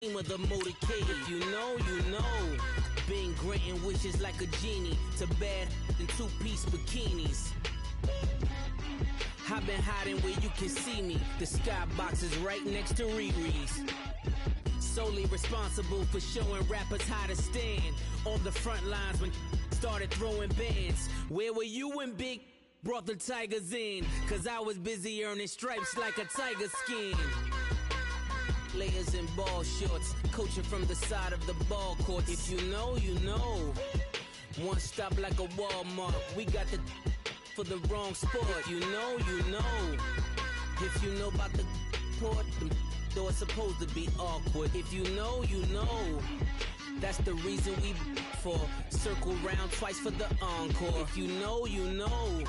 Of the motorcade, if you know, you know. Been granting wishes like a genie to bad in two-piece bikinis. I've been hiding where you can see me. The skybox is right next to Riri's. Solely responsible for showing rappers how to stand on the front lines when started throwing bands. Where were you when Big brought the Tigers in? Cause I was busy earning stripes like a tiger skin. Layers and ball shorts, coaching from the side of the ball court. If you know, you know. One stop like a Walmart. We got the for the wrong sport. You know, you know. If you know about the port, the door is supposed to be awkward. If you know, you know. That's the reason we for circle round twice for the encore. If you know, you know.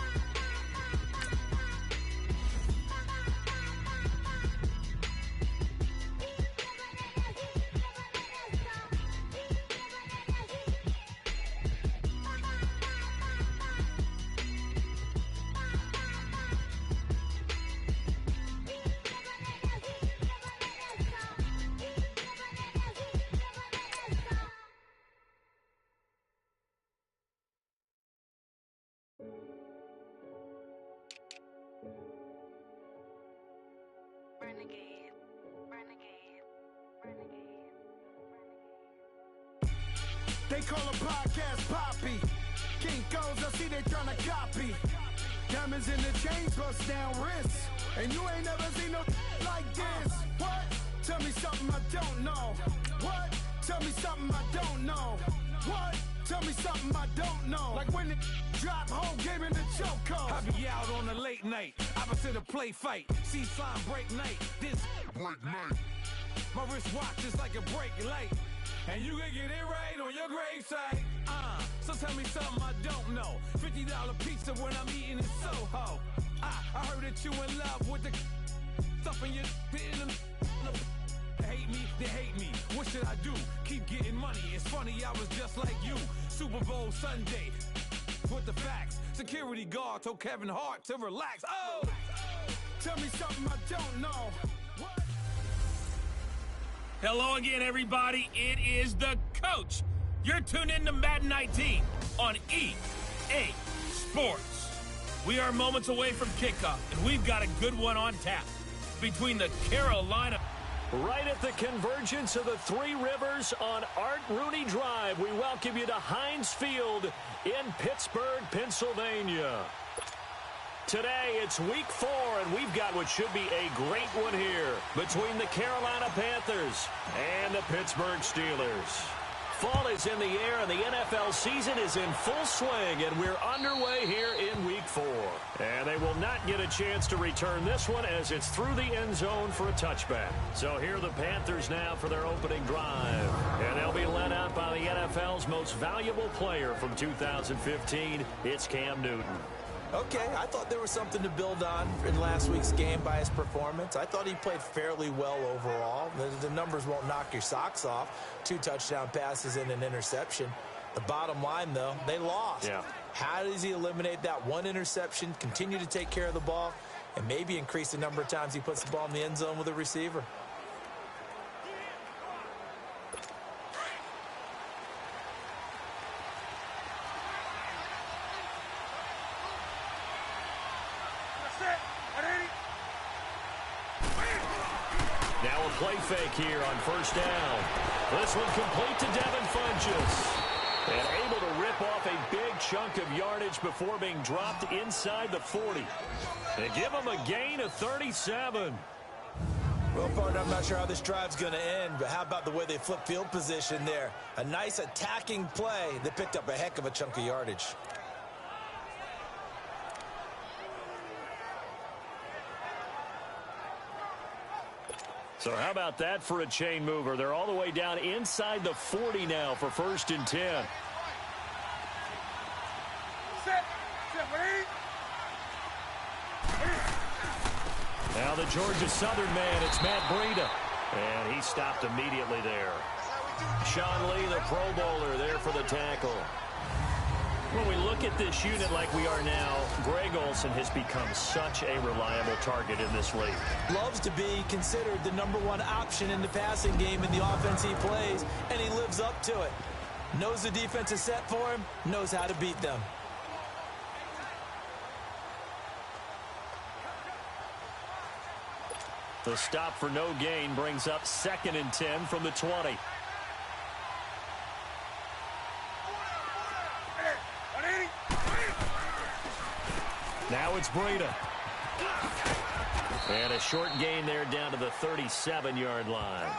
They call a podcast Poppy. Kinkos, I see they tryna copy. Diamonds in the chains, bust down wrists. And you ain't never seen no like this. What? Tell me something I don't know. What? Tell me something I don't know. What? Tell me something I don't know. Like when the drop whole game in the chokehold. I be out on a late night, opposite a play fight. See slime break night, this break night. My wristwatch is like a break light. And you can get it right on your gravesite. So tell me something I don't know. $50 pizza when I'm eating in Soho. I heard that you in love with the stuff in your in them. Hate me, they hate me. What should I do? Keep getting money. It's funny, I was just like you. Super Bowl Sunday. With the facts. Security guard told Kevin Hart to relax. Oh! Tell me something I don't know. Hello again, everybody. It is the coach. You're tuned in to Madden 19 on EA Sports. We are moments away from kickoff, and we've got a good one on tap between the Carolina. Right at the convergence of the Three Rivers on Art Rooney Drive, we welcome you to Heinz Field in Pittsburgh, Pennsylvania. Today, it's week 4, and we've got what should be a great one here between the Carolina Panthers and the Pittsburgh Steelers. Fall is in the air, and the NFL season is in full swing, and we're underway here in week 4. And they will not get a chance to return this one as it's through the end zone for a touchback. So here are the Panthers now for their opening drive. And they'll be led out by the NFL's most valuable player from 2015. It's Cam Newton. Okay, I thought there was something to build on in last week's game by his performance. I thought he played fairly well overall. The numbers won't knock your socks off. 2 touchdown passes and an interception. The bottom line, though, they lost. Yeah. How does he eliminate that one interception, continue to take care of the ball, and maybe increase the number of times he puts the ball in the end zone with a receiver? Now a play fake here on first down. This one complete to Devin Funchess. And able to rip off a big chunk of yardage before being dropped inside the 40. They give him a gain of 37. Well, partner, I'm not sure how this drive's going to end, but how about the way they flip field position there? A nice attacking play that picked up a heck of a chunk of yardage. So how about that for a chain mover? They're all the way down inside the 40 now for 1st and 10. Now the Georgia Southern man, it's Matt Breida. And he stopped immediately there. Sean Lee, the Pro Bowler, there for the tackle. When we look at this unit like we are now, Greg Olsen has become such a reliable target in this league. Loves to be considered the #1 option in the passing game in the offense he plays, and he lives up to it. Knows the defense is set for him, knows how to beat them. The stop for no gain brings up 2nd and 10 from the 20. Now it's Breida. And a short gain there down to the 37-yard line.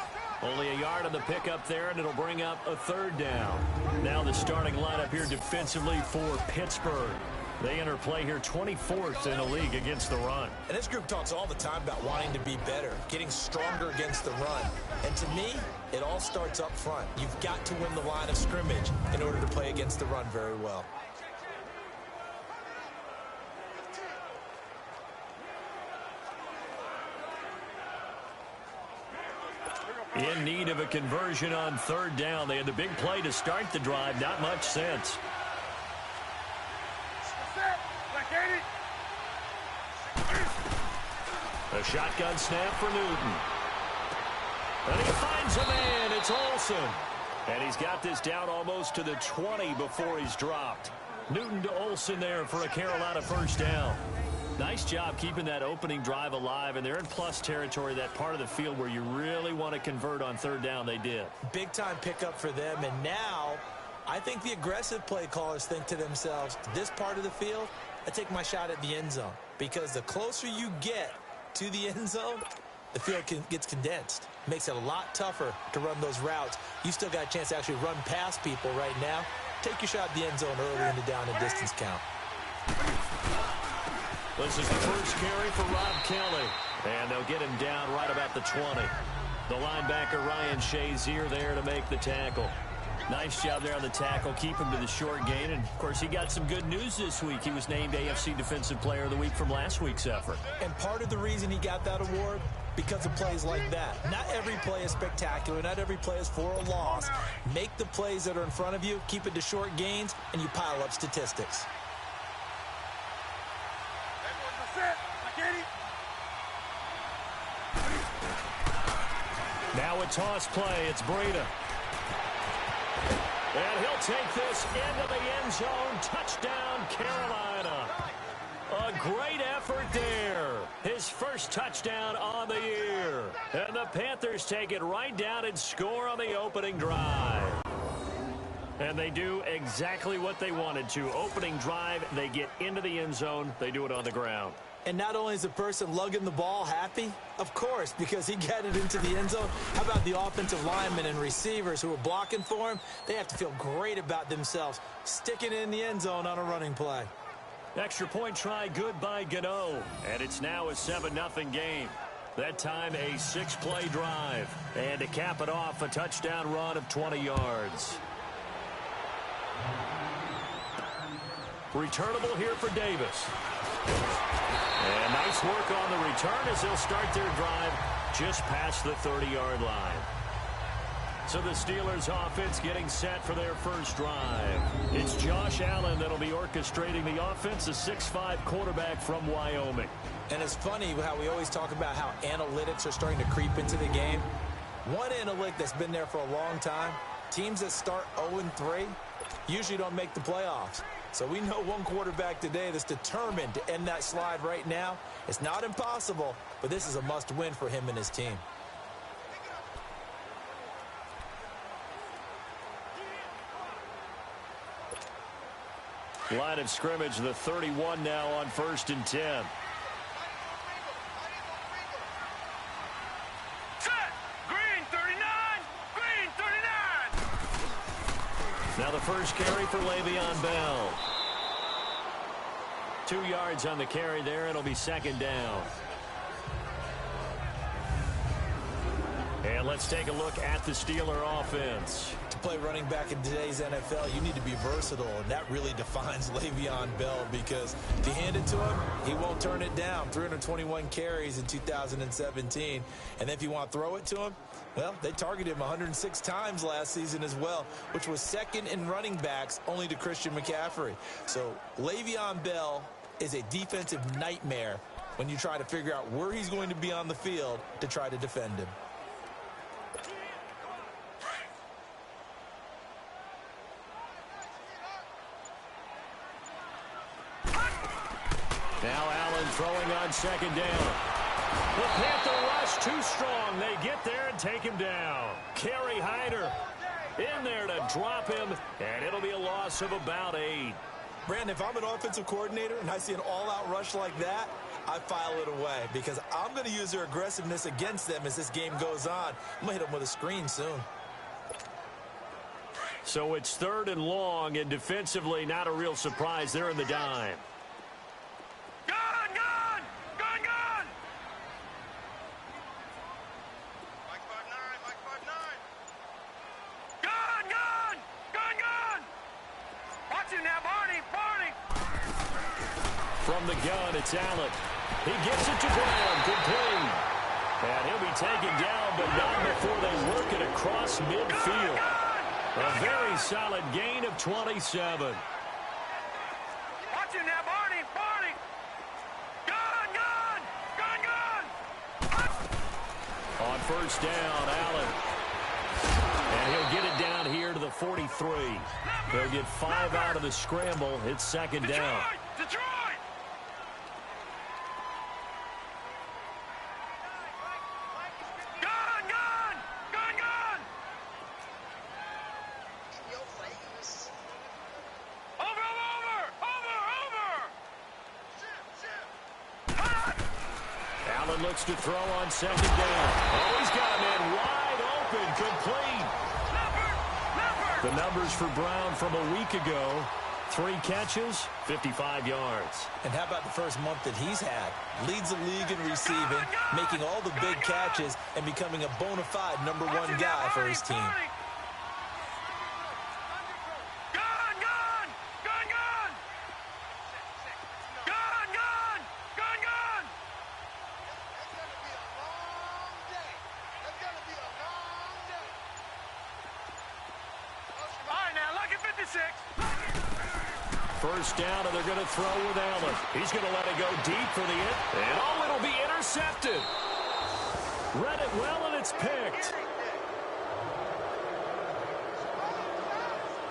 Only a yard on the pickup there, and it'll bring up a 3rd down. Now the starting lineup here defensively for Pittsburgh. They enter play here 24th in the league against the run. And this group talks all the time about wanting to be better, getting stronger against the run. And to me, it all starts up front. You've got to win the line of scrimmage in order to play against the run very well. In need of a conversion on 3rd down. They had the big play to start the drive. Not much sense. A shotgun snap for Newton. And he finds a man. It's Olsen. And he's got this down almost to the 20 before he's dropped. Newton to Olsen there for a Carolina 1st down. Nice job keeping that opening drive alive, and they're in plus territory, that part of the field where you really want to convert on 3rd down. They did. Big-time pickup for them, and now I think the aggressive play callers think to themselves, this part of the field, I take my shot at the end zone, because the closer you get to the end zone, the field gets condensed. Makes it a lot tougher to run those routes. You still got a chance to actually run past people right now. Take your shot at the end zone early in the down and distance count. This is the first carry for Rob Kelly. And they'll get him down right about the 20. The linebacker Ryan Shazier there to make the tackle. Nice job there on the tackle. Keep him to the short gain. And, of course, he got some good news this week. He was named AFC Defensive Player of the Week from last week's effort. And part of the reason he got that award, because of plays like that. Not every play is spectacular. Not every play is for a loss. Make the plays that are in front of you, keep it to short gains, and you pile up statistics. Now a toss play. It's Breida. And he'll take this into the end zone. Touchdown, Carolina. A great effort there. His first touchdown on the year. And the Panthers take it right down and score on the opening drive. And they do exactly what they wanted to. Opening drive, they get into the end zone. They do it on the ground. And not only is the person lugging the ball happy, of course, because he got it into the end zone. How about the offensive linemen and receivers who are blocking for him? They have to feel great about themselves, sticking it in the end zone on a running play. Extra point try good by Gano. And it's now a 7-0 game. That time a 6-play drive. And to cap it off, a touchdown run of 20 yards. Returnable here for Davis. And nice work on the return as they'll start their drive just past the 30-yard line. So the Steelers offense getting set for their first drive. It's Josh Allen that'll be orchestrating the offense, a 6'5" quarterback from Wyoming. And it's funny how we always talk about how analytics are starting to creep into the game. One analytic that's been there for a long time, teams that start 0-3 usually don't make the playoffs. So we know one quarterback today that's determined to end that slide right now. It's not impossible, but this is a must-win for him and his team. Line of scrimmage, the 31 now on 1st and 10. Green 39! Green 39! Now the first carry for Le'Veon Bell. 2 yards on the carry there. It'll be 2nd down. And And let's take a look at the Steeler offense. To play running back in today's NFL, you need to be versatile, and that really defines Le'Veon Bell, because if you hand it to him, he won't turn it down. 321 carries in 2017. And if you want to throw it to him, well, they targeted him 106 times last season as well, which was second in running backs only to Christian McCaffrey. So Le'Veon Bell is a defensive nightmare when you try to figure out where he's going to be on the field to try to defend him. Now Allen throwing on second down. The Panther rush too strong. They get there and take him down. Kerry Hyder in there to drop him, and it'll be a loss of about 8. Brandon, if I'm an offensive coordinator and I see an all-out rush like that, I file it away, because I'm going to use their aggressiveness against them as this game goes on. I'm going to hit them with a screen soon. So it's 3rd and long, and defensively not a real surprise. They're in the dime. From the gun, it's Allen. He gets it to Brown. Complete. And he'll be taken down, but not before they work it across midfield. A very solid gain of 27. Watch him now, Barney. Barney. Gun. On first down, Allen. And he'll get it down here to the 43. They'll get 5 out of the scramble. It's second down. Detroit. Looks to throw on second down. Oh, he's got a man wide open, complete. The numbers for Brown from a week ago: 3 catches, 55 yards. And how about the first month that he's had? Leads the league in receiving, making all the big catches, and becoming a bona fide #1 guy for his team. First down, and they're going to throw with Allen. He's going to let it go deep for the end. And oh, it'll be intercepted. Read it well, and it's picked.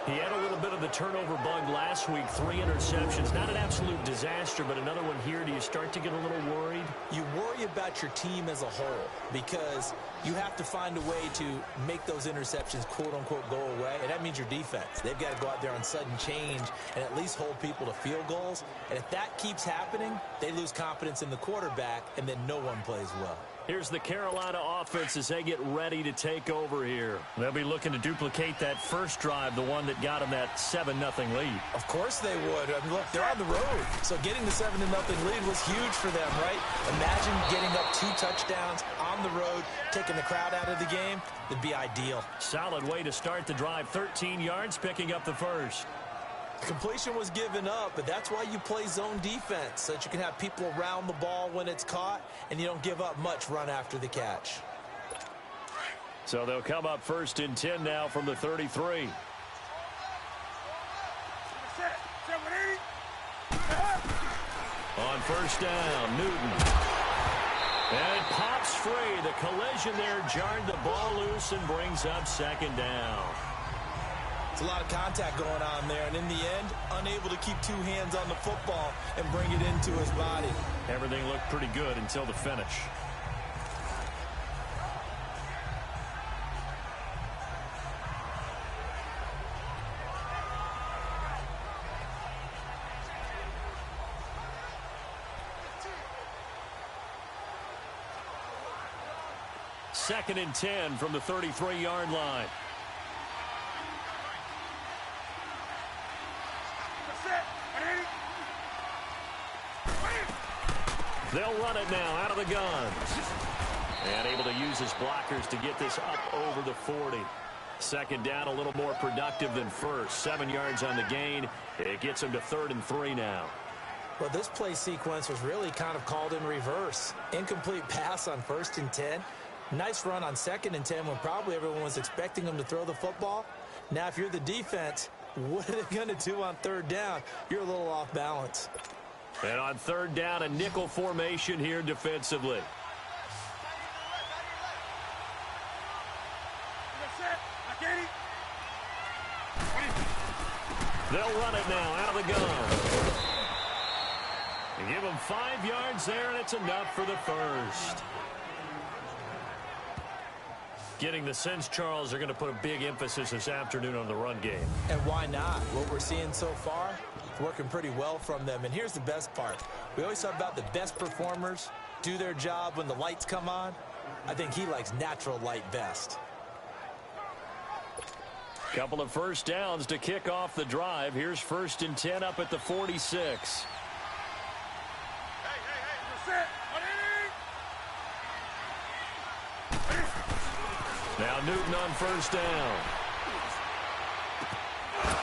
He had a little bit of the turnover bug last week. 3 interceptions. Not an absolute disaster, but another one here. Do you start to get a little worried? You worry about your team as a whole, because you have to find a way to make those interceptions, quote-unquote, go away, and that means your defense. They've got to go out there on sudden change and at least hold people to field goals, and if that keeps happening, they lose confidence in the quarterback, and then no one plays well. Here's the Carolina offense as they get ready to take over here. They'll be looking to duplicate that first drive, the one that got them that 7-0 lead. Of course they would. I mean, look, they're on the road, so getting the 7-0 lead was huge for them, right? Imagine getting up 2 touchdowns on the road, taking the crowd out of the game. It'd be ideal. Solid way to start the drive. 13 yards, picking up the first. Completion was given up, but that's why you play zone defense, so that you can have people around the ball when it's caught, and you don't give up much run after the catch. So they'll come up 1st and 10 now from the 33. On first down, Newton. And it pops free. The collision there jarred the ball loose and brings up second down. It's a lot of contact going on there, and in the end, unable to keep 2 hands on the football and bring it into his body. Everything looked pretty good until the finish. Second and 10 from the 33-yard line. They'll run it now out of the gun. And able to use his blockers to get this up over the 40. Second down, a little more productive than first. 7 yards on the gain. It gets him to 3rd and 3 now. Well, this play sequence was really kind of called in reverse. Incomplete pass on 1st and 10. Nice run on 2nd and 10 when probably everyone was expecting him to throw the football. Now, if you're the defense, what are they going to do on 3rd down? You're a little off balance. And on 3rd down, a nickel formation here defensively. They'll run it now out of the gun. And give them 5 yards there, and it's enough for the first. Getting the sense, Charles, they're going to put a big emphasis this afternoon on the run game. And why not? What we're seeing so far, it's working pretty well from them. And here's the best part. We always talk about the best performers do their job when the lights come on. I think he likes natural light best. Couple of first downs to kick off the drive. Here's 1st and 10 up at the 46. Now Newton on 1st down.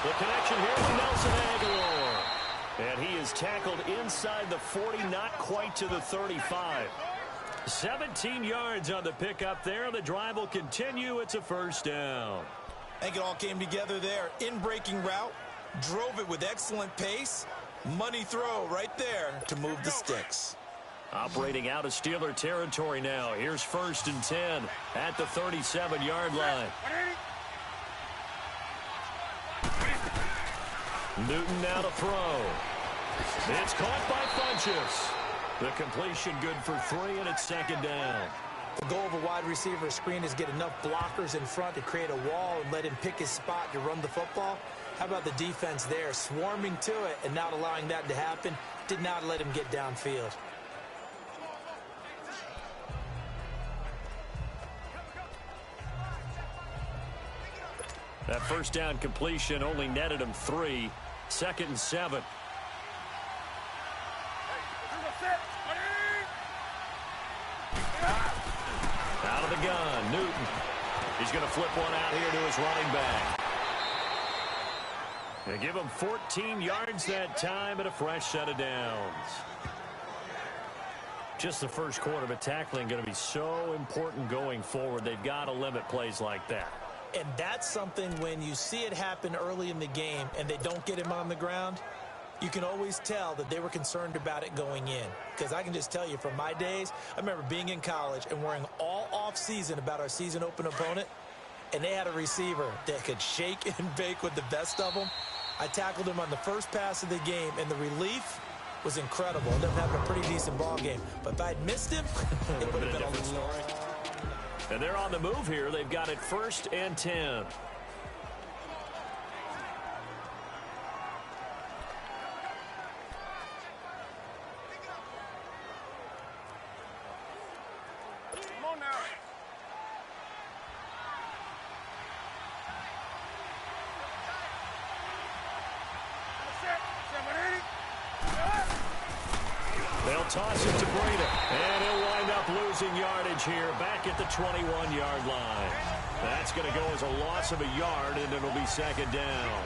The connection here with Nelson Aguilar. And he is tackled inside the 40, not quite to the 35. 17 yards on the pickup there. The drive will continue. It's a 1st down. I think it all came together there. In-breaking route, drove it with excellent pace. Money throw right there to move the sticks. Operating out of Steeler territory now. Here's 1st and 10 at the 37-yard line. Newton now to throw. It's caught by Funchess. The completion good for 3, and it's 2nd down. The goal of a wide receiver screen is get enough blockers in front to create a wall and let him pick his spot to run the football. How about the defense there, swarming to it and not allowing that to happen? Did not let him get downfield. That 1st down completion only netted him 3. 2nd and 7. Out of the gun, Newton. He's going to flip one out here to his running back. They give him 14 yards that time and a fresh set of downs. Just the first quarter, but tackling going to be so important going forward. They've got to limit plays like that. And that's something when you see it happen early in the game and they don't get him on the ground, you can always tell that they were concerned about it going in. Because I can just tell you from my days, I remember being in college and worrying all off-season about our season open opponent, and they had a receiver that could shake and bake with the best of them. I tackled him on the first pass of the game, and the relief was incredible. Ended up having a pretty decent ball game. But if I'd missed him, it would have been a different story. And they're on the move here. They've got it 1st and 10. They'll toss it to Breida, and he'll wind up losing yardage here back at the 21-yard line. That's going to go as a loss of a yard, and it'll be 2nd down.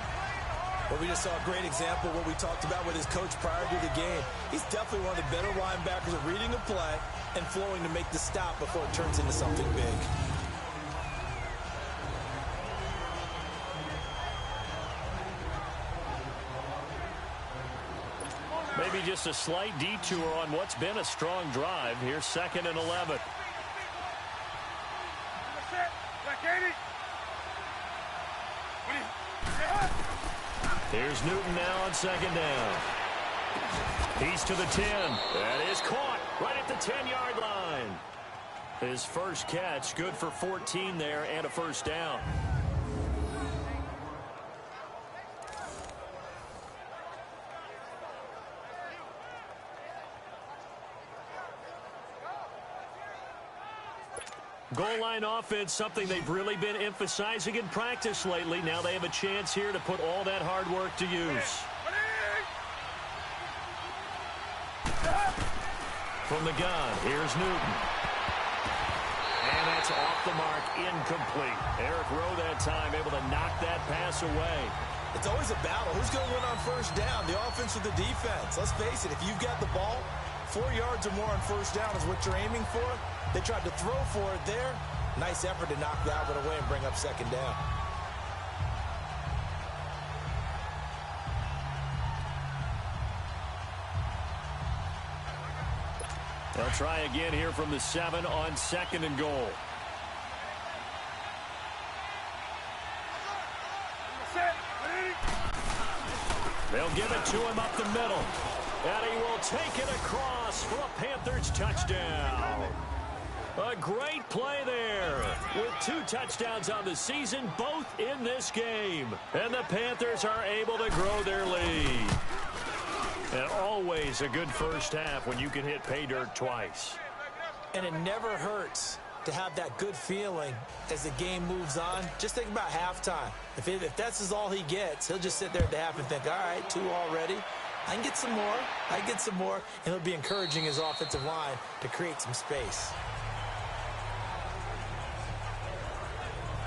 Well, we just saw a great example of what we talked about with his coach prior to the game. He's definitely one of the better linebackers at reading a play and flowing to make the stop before it turns into something big. Maybe just a slight detour on what's been a strong drive. Here's 2nd and 11. Here's Newton now on 2nd down. He's to the 10. That is caught right at the 10-yard line. His first catch, good for 14 there and a 1st down. Goal line offense, something they've really been emphasizing in practice lately. Now they have a chance here to put all that hard work to use. From the gun, here's Newton. the mark, incomplete. Eric Rowe that time able to knock that pass away. It's always a battle. Who's going to win on first down, the offense or the defense? Let's face it, if you've got the ball, 4 yards or more on first down is what you're aiming for. They tried to throw for it there. Nice effort to knock that one away and bring up second down. They'll try again here from the 7 on 2nd and goal. They'll give it to him up the middle. And he will take it across for a Panthers touchdown. A great play there with 2 touchdowns on the season, both in this game. And the Panthers are able to grow their lead. And always a good first half when you can hit pay dirt twice. And it never hurts to have that good feeling as the game moves on. Just think about halftime. If that's all he gets, he'll just sit there at the half and think, all right, 2 already. I can get some more. I can get some more. And he'll be encouraging his offensive line to create some space.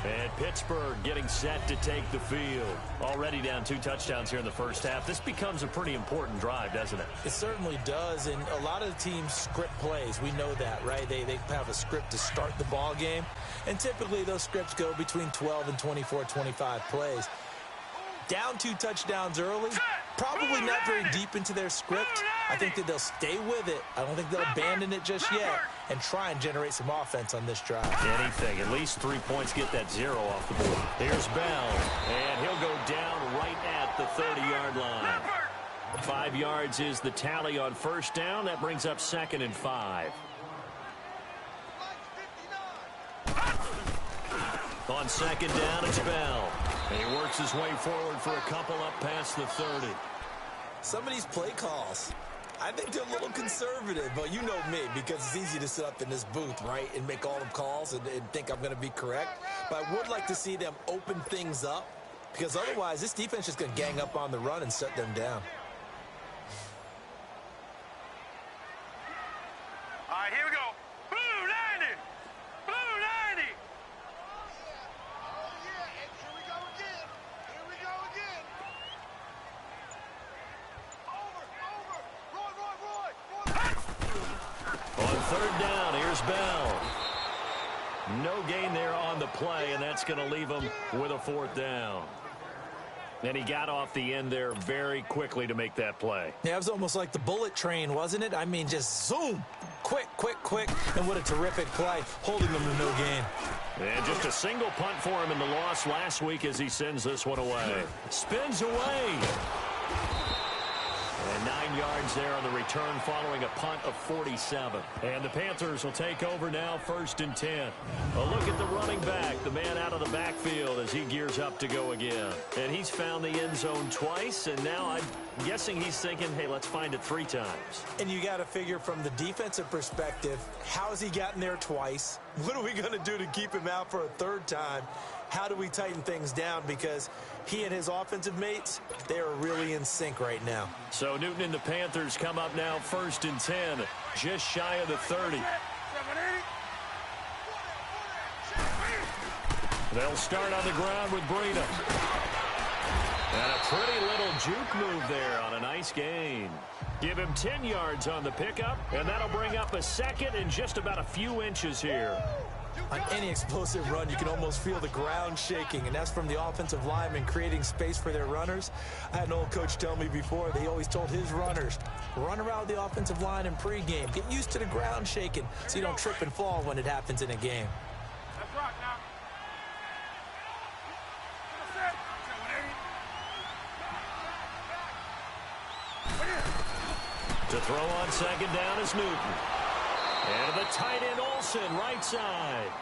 And Pittsburgh getting set to take the field. Already down 2 touchdowns here in the first half. This becomes a pretty important drive, doesn't it? It certainly does, and a lot of the teams script plays. We know that, right? They have a script to start the ball game, and typically those scripts go between 12 and 24, 25 plays. Down 2 touchdowns early, probably not very deep into their script. I think that they'll stay with it. I don't think they'll abandon it just yet and try and generate some offense on this drive. Anything. At least 3 points, get that 0 off the board. Here's Bell, and he'll go down right at the 30-yard line. 5 yards is the tally on first down. That brings up 2nd and 5. On 2nd down, it's Bell. And he works his way forward for a couple up past the 30. Some of these play calls, I think they're a little conservative, but you know me, because it's easy to sit up in this booth, right, and make all the calls and think I'm going to be correct. But I would like to see them open things up, because otherwise this defense is going to gang up on the run and shut them down. All right, here we go. Blue 90! Blue 90! Oh, yeah, and here we go again. Here we go again. On 3rd down, here's Bell. No gain there on the play, and that's going to leave him with a 4th down. And he got off the end there very quickly to make that play. Yeah, it was almost like the bullet train, wasn't it? I mean, just zoom. Quick, quick, quick. And what a terrific play, holding them to no gain. And just a single punt for him in the loss last week as he sends this one away. Spins away. And 9 yards there on the return following a punt of 47. And the Panthers will take over now, 1st and 10. A look at the running back, the man out of the backfield as he gears up to go again. And he's found the end zone twice, and now I'm guessing he's thinking, hey, let's find it 3 times. And you got to figure from the defensive perspective, how has he gotten there twice? What are we going to do to keep him out for a 3rd time? How do we tighten things down? Because he and his offensive mates, they are really in sync right now. So Newton and the Panthers come up now 1st and 10, just shy of the 30. They'll start on the ground with Breida. And a pretty little juke move there on a nice gain. Give him 10 yards on the pickup, and that'll bring up a 2nd and just about a few inches here. On any explosive run, you can almost feel the ground shaking, and that's from the offensive linemen creating space for their runners. I had an old coach tell me before, they always told his runners, run around the offensive line in pregame. Get used to the ground shaking so you don't trip and fall when it happens in a game. Let's rock now. To throw on 2nd down is Newton. And the tight end Olsen, right side.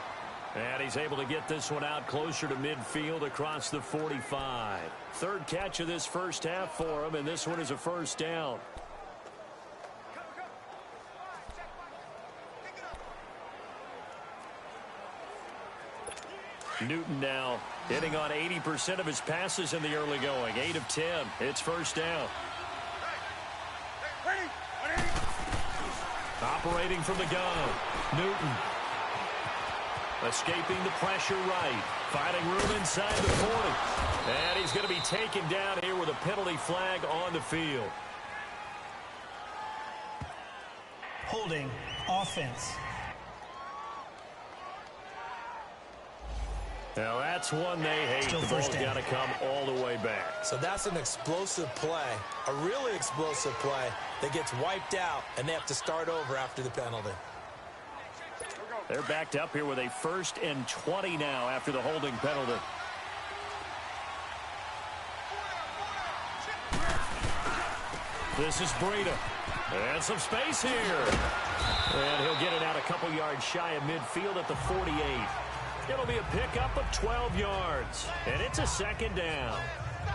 And he's able to get this one out closer to midfield across the 45. 3rd catch of this first half for him, and this one is a 1st down. Newton now hitting on 80% of his passes in the early going. 8 of 10. It's 1st down. Operating from the gun, Newton. Escaping the pressure right. Finding room inside the 40. And he's going to be taken down here with a penalty flag on the field. Holding offense. Now that's one they hate. Still the ball's first down. got to come all the way back. So that's an explosive play, a really explosive play that gets wiped out, and they have to start over after the penalty. They're backed up here with a 1st and 20 now after the holding penalty. This is Breida. And some space here. And he'll get it out a couple yards shy of midfield at the 48. It'll be a pickup of 12 yards. And it's a 2nd down.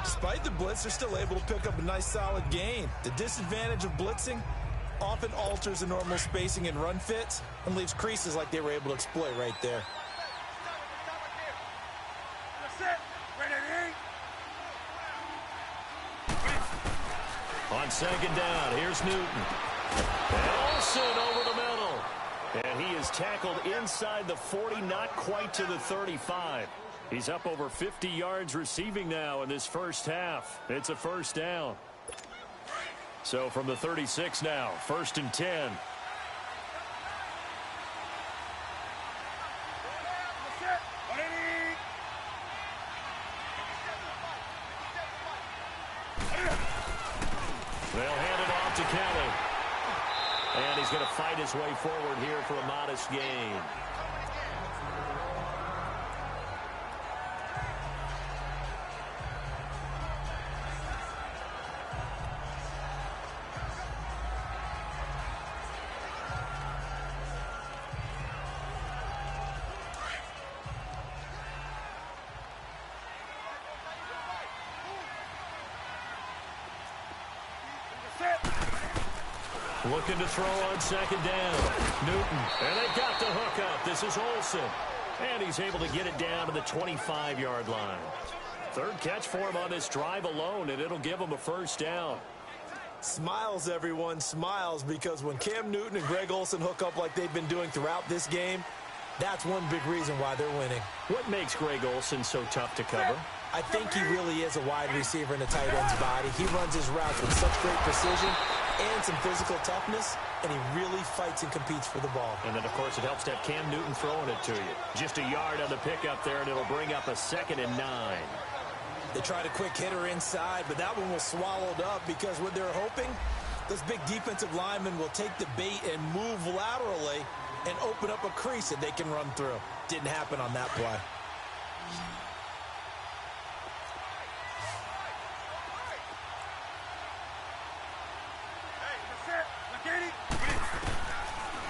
Despite the blitz, they're still able to pick up a nice solid gain. The disadvantage of blitzing often alters the normal spacing and run fits and leaves creases like they were able to exploit right there. On 2nd down, here's Newton. And Olsen over the middle. And he is tackled inside the 40, not quite to the 35. He's up over 50 yards receiving now in this first half. It's a 1st down. So from the 36 now, 1st and 10. They'll hand it off to Kelly. And he's going to fight his way forward here for a modest gain. Looking to throw on 2nd down. Newton. And they've got the hook up. This is Olsen. And he's able to get it down to the 25-yard line. 3rd catch for him on this drive alone, and it'll give him a 1st down. Smiles, everyone, smiles, because when Cam Newton and Greg Olsen hook up like they've been doing throughout this game, that's one big reason why they're winning. What makes Greg Olsen so tough to cover? I think he really is a wide receiver in a tight end's body. He runs his routes with such great precision and some physical toughness, and he really fights and competes for the ball. And then, of course, it helps to have Cam Newton throwing it to you. Just a yard on the pickup there, and it'll bring up a 2nd and 9. They tried a quick hitter inside, but that one was swallowed up because what they're hoping, those big defensive linemen will take the bait and move laterally and open up a crease that they can run through. Didn't happen on that play.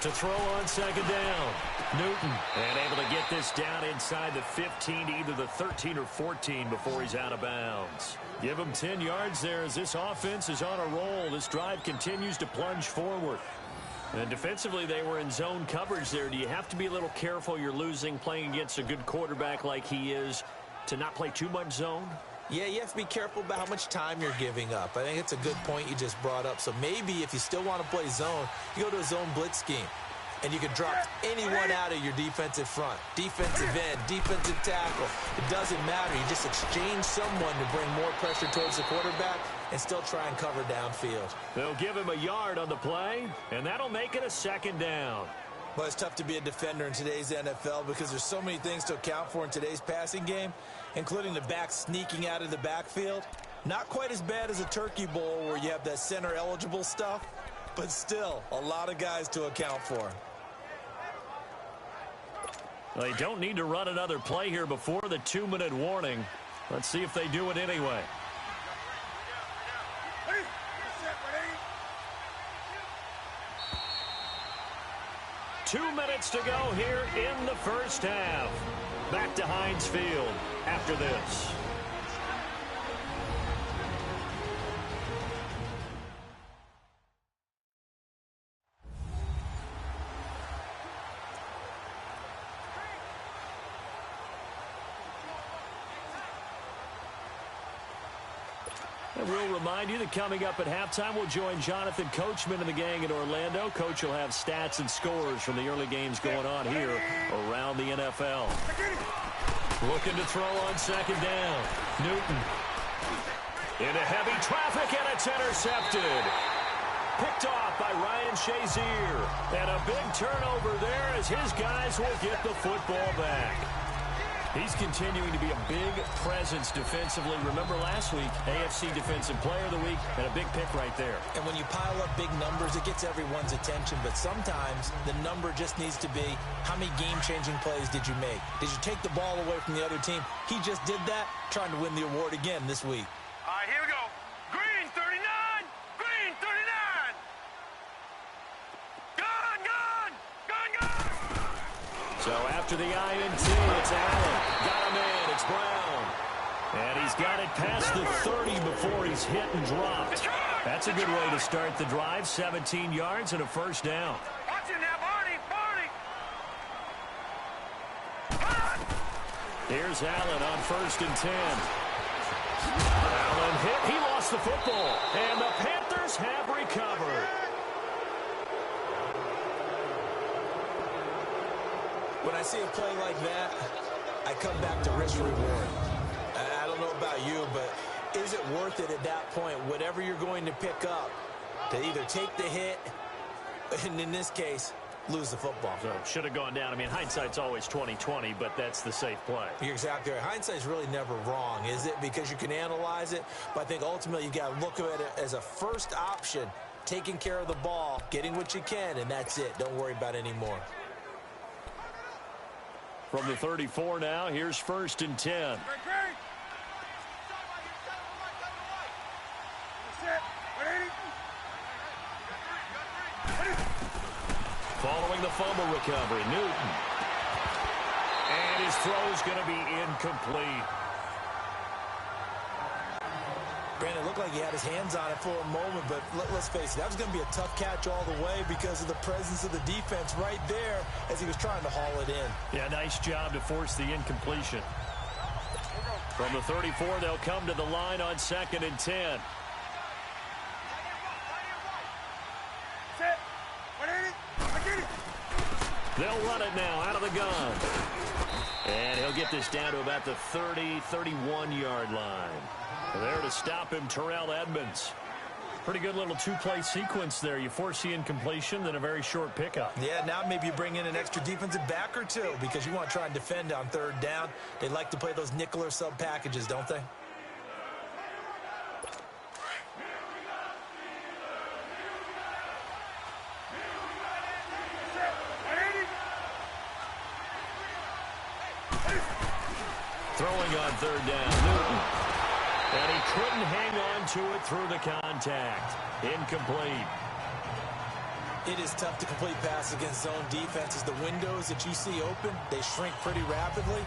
To throw on 2nd down. Newton. And able to get this down inside the 15 to either the 13 or 14 before he's out of bounds. Give him 10 yards there as this offense is on a roll. This drive continues to plunge forward. And defensively, they were in zone coverage there. Do you have to be a little careful you're losing playing against a good quarterback like he is to not play too much zone? Yeah, you have to be careful about how much time you're giving up. I think it's a good point you just brought up. So maybe if you still want to play zone, you go to a zone blitz scheme. And you can drop anyone out of your defensive front. Defensive end, defensive tackle. It doesn't matter. You just exchange someone to bring more pressure towards the quarterback and still try and cover downfield. They'll give him a yard on the play, and that'll make it a 2nd down. Well, it's tough to be a defender in today's NFL because there's so many things to account for in today's passing game, including the back sneaking out of the backfield. Not quite as bad as a turkey bowl where you have that center-eligible stuff, but still a lot of guys to account for. They don't need to run another play here before the 2-minute warning. Let's see if they do it anyway. Two minutes to go here in the first half. Back to Heinz Field after this. And we'll remind you that coming up at halftime, we'll join Jonathan Coachman and the gang in Orlando. Coach will have stats and scores from the early games going on here around the NFL. Looking to throw on second down. Newton. Into heavy traffic, and it's intercepted. Picked off by Ryan Shazier. And a big turnover there as his guys will get the football back. He's continuing to be a big presence defensively. Remember last week, AFC Defensive Player of the Week, and a big pick right there. And when you pile up big numbers, it gets everyone's attention. But sometimes the number just needs to be, how many game-changing plays did you make? Did you take the ball away from the other team? He just did that, trying to win the award again this week. All right, here we go. Green 39! Green 39! Gone, gone! Gone, gone! So after the INT, it's Allen. Got him in. It's Brown. And he's got it past the 30 before he's hit and dropped. That's a good way to start the drive. 17 yards and a first down. Watch it now, Barney! Barney! Here's Allen on 1st and 10. Allen hit. He lost the football. And the Panthers have recovered. When I see a play like that, I come back to risk reward. I don't know about you, but is it worth it at that point, whatever you're going to pick up, to either take the hit, and in this case, lose the football? So should have gone down. I mean, hindsight's always 20/20, but that's the safe play. You're exactly right. Hindsight's really never wrong, is it? Because you can analyze it, but I think ultimately you got to look at it as a first option, taking care of the ball, getting what you can, and that's it. Don't worry about any more. From the 34 now, here's 1st and 10. Following the fumble recovery, Newton. And his throw's going to be incomplete. Brandon, it looked like he had his hands on it for a moment, but let's face it, that was going to be a tough catch all the way because of the presence of the defense right there as he was trying to haul it in. Yeah, nice job to force the incompletion. From the 34, they'll come to the line on 2nd and 10. They'll run it now out of the gun. And he'll get this down to about the 30, 31-yard line. There to stop him, Terrell Edmonds. Pretty good little two-play sequence there. You force the incompletion, then a very short pickup. Yeah, now maybe you bring in an extra defensive back or two because you want to try and defend on 3rd down. They like to play those nickel or sub packages, don't they? Throwing on 3rd down, Newton. And he couldn't hang on to it through the contact. Incomplete. It is tough to complete passes against zone defenses. The windows that you see open, they shrink pretty rapidly.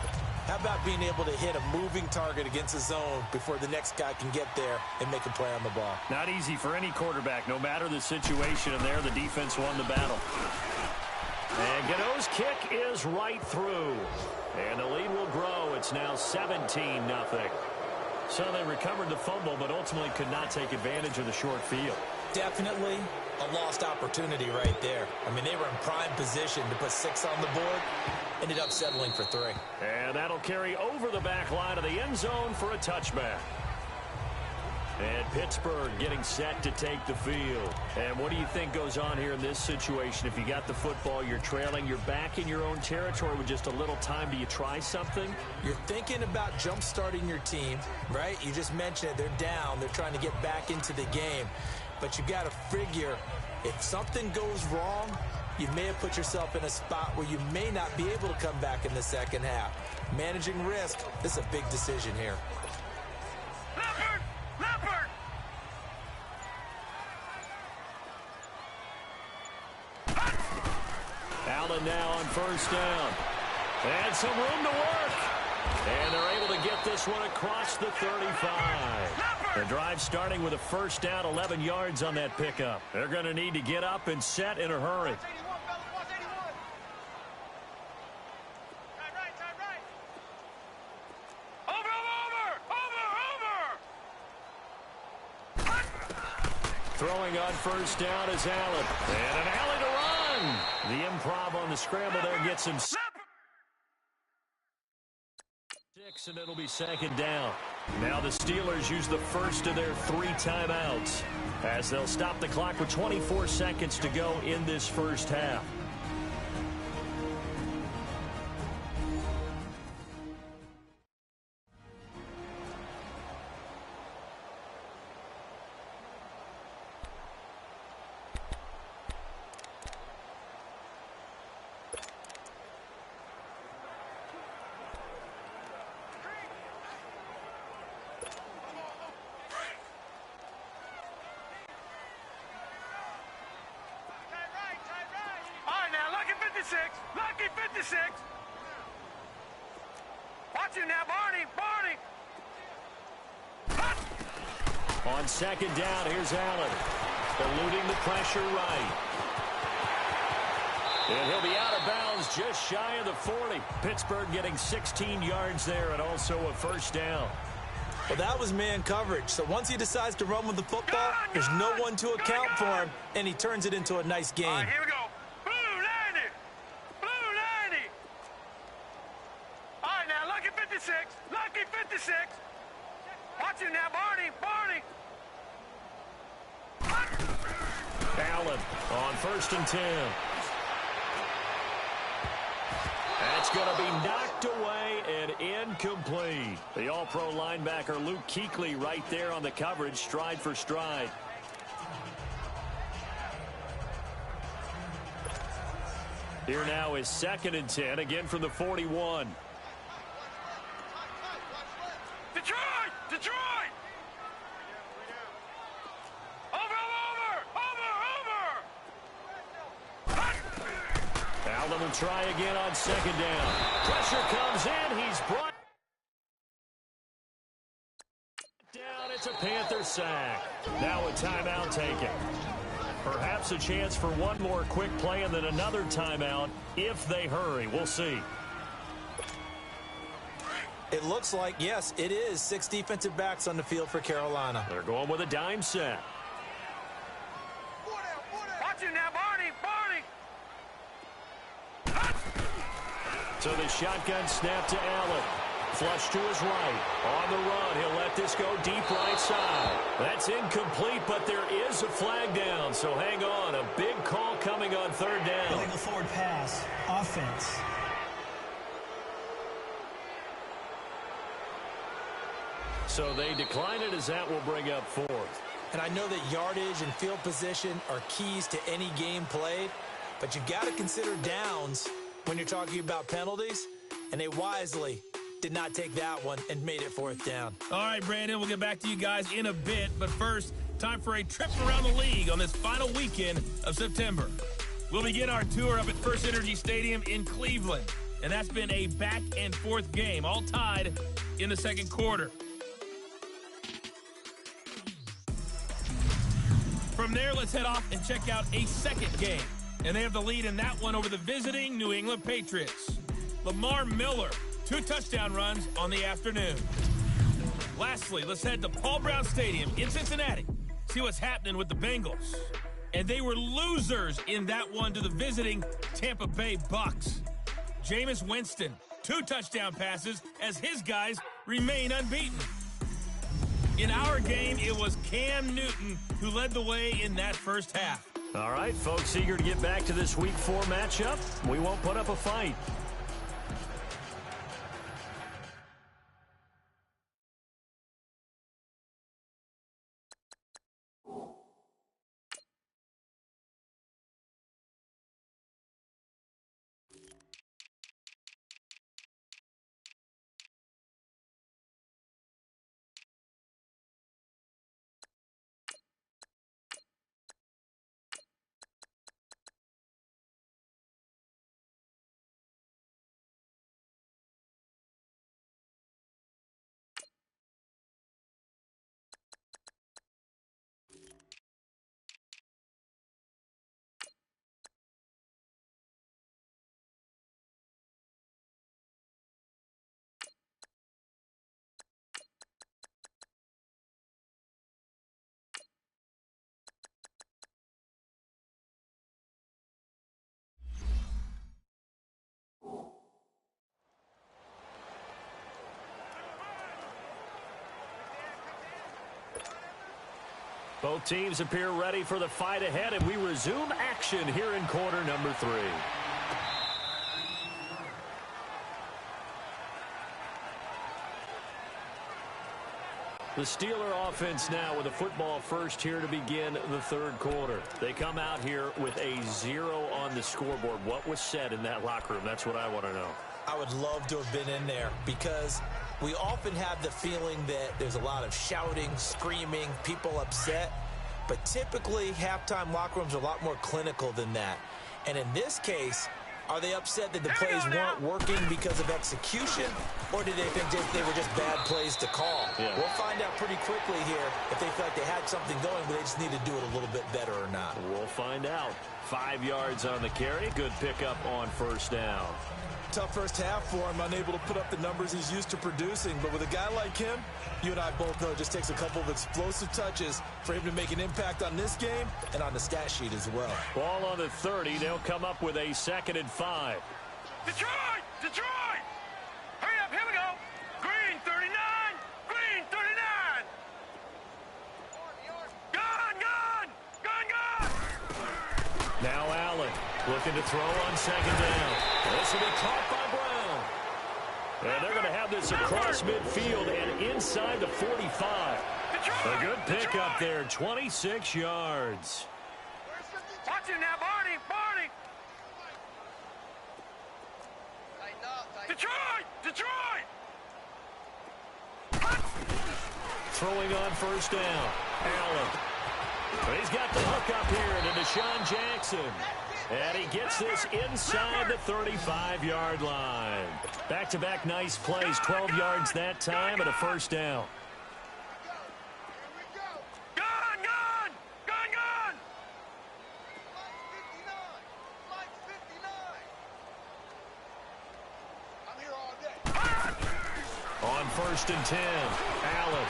How about being able to hit a moving target against a zone before the next guy can get there and make a play on the ball? Not easy for any quarterback, no matter the situation, and there the defense won the battle. And Gano's kick is right through. And the lead will grow. It's now 17-0. So they recovered the fumble, but ultimately could not take advantage of the short field. Definitely a lost opportunity right there. I mean, they were in prime position to put 6 on the board. Ended up settling for 3. And that'll carry over the back line of the end zone for a touchback. And Pittsburgh getting set to take the field. And what do you think goes on here in this situation? If you got the football, you're trailing, you're back in your own territory with just a little time. Do you try something? You're thinking about jump-starting your team, right? You just mentioned it. They're down. They're trying to get back into the game. But you got to figure, if something goes wrong, you may have put yourself in a spot where you may not be able to come back in the second half. Managing risk, this is a big decision here. Allen now on 1st down. And some room to work. And they're able to get this one across the 35. The drive starting with a 1st down, 11 yards on that pickup. They're going to need to get up and set in a hurry. Throwing on first down is Allen. And an alley to run. The improv on the scramble there gets him 6, and it'll be second down. Now the Steelers use the first of their 3 timeouts as they'll stop the clock with 24 seconds to go in this first half. Lucky 56. Watch him now, Barney. On second down, here's Allen. Eluding the pressure right. And he'll be out of bounds just shy of the 40. Pittsburgh getting 16 yards there and also a first down. Well, that was man coverage. So once he decides to run with the football, there's no one to account for him, and he turns it into a nice game. All right, here we go. Blue 90. All right, now, Lucky 56. Watch him now, Barney. Allen on first and 10. That's going to be knocked away and incomplete. The all-pro linebacker Luke Kuechly right there on the coverage, stride for stride. Here now is second and 10, again from the 41. Detroit! Allen will try again on second down. Pressure comes in. He's brought down. It's a Panther sack. Now a timeout taken. Perhaps a chance for one more quick play and then another timeout if they hurry. We'll see. It looks like, yes, it is 6 defensive backs on the field for Carolina. They're going with a dime set. Watch him now, Barney. So the shotgun snap to Allen. Flush to his right. On the run, he'll let this go deep right side. That's incomplete, but there is a flag down, so hang on. A big call coming on third down. Illegal forward pass. Offense. So they decline it as that will bring up fourth. And I know that yardage and field position are keys to any game played, but you've got to consider downs when you're talking about penalties, and they wisely did not take that one and made it fourth down. All right, Brandon, we'll get back to you guys in a bit, but first, time for a trip around the league on this final weekend of September. We'll begin our tour up at First Energy Stadium in Cleveland, and that's been a back-and-forth game, all tied in the second quarter. From there, let's head off and check out a second game. And they have the lead in that one over the visiting New England Patriots. Lamar Miller, 2 touchdown runs on the afternoon. Lastly, let's head to Paul Brown Stadium in Cincinnati. See what's happening with the Bengals. And they were losers in that one to the visiting Tampa Bay Bucks. Jameis Winston, 2 touchdown passes as his guys remain unbeaten. In our game, it was Cam Newton who led the way in that first half. All right, folks, eager to get back to this Week 4 matchup. We won't put up a fight. Both teams appear ready for the fight ahead, and we resume action here in quarter number 3. The Steeler offense now with a football first here to begin the third quarter. They come out here with a 0 on the scoreboard. What was said in that locker room? That's what I want to know. I would love to have been in there because we often have the feeling that there's a lot of shouting, screaming, people upset. But typically, halftime locker rooms are a lot more clinical than that. And in this case, are they upset that the plays weren't working because of execution, or did they think they were just bad plays to call? Yeah. We'll find out pretty quickly here if they feel like they had something going, but they just need to do it a little bit better or not. We'll find out. 5 yards on the carry. Good pickup on first down. Tough first half for him, unable to put up the numbers he's used to producing. But with a guy like him, you and I both know it just takes a couple of explosive touches for him to make an impact on this game and on the stat sheet as well. Ball on the 30. They'll come up with a 2nd and 5. Detroit! Detroit! Hurry up, here we go. Green 39! Green 39! Gun, gun! Gun, gun! Now Allen looking to throw on 2nd down. This will be caught by Brown. And they're going to have this across midfield and inside the 45. A good pickup there, 26 yards. Watch it now, Barney! Barney! Detroit! Detroit! Throwing on first down. Allen. He's got the hook up here to Deshaun Jackson. And he gets this inside the 35-yard line. Back-to-back nice plays, 12 yards that time and a first down. Gun, gun! Gun, gun! On 1st and 10, Allen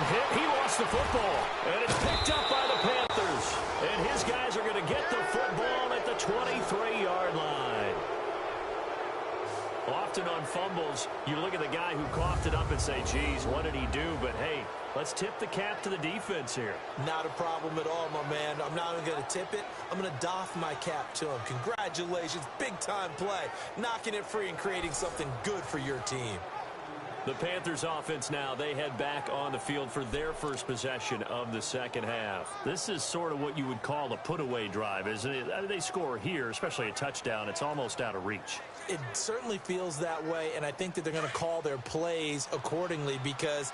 hit. He lost the football, and it's picked up by the Panthers. And his guys are going to get the football at the 23-yard line. Often on fumbles, you look at the guy who coughed it up and say, geez, what did he do? But, hey, let's tip the cap to the defense here. Not a problem at all, my man. I'm not even going to tip it. I'm going to doff my cap to him. Congratulations. Big-time play. Knocking it free and creating something good for your team. The Panthers offense now, they head back on the field for their first possession of the second half. This is sort of what you would call a put-away drive, isn't it? I mean, they score here, especially a touchdown. It's almost out of reach. It certainly feels that way, and I think that they're going to call their plays accordingly because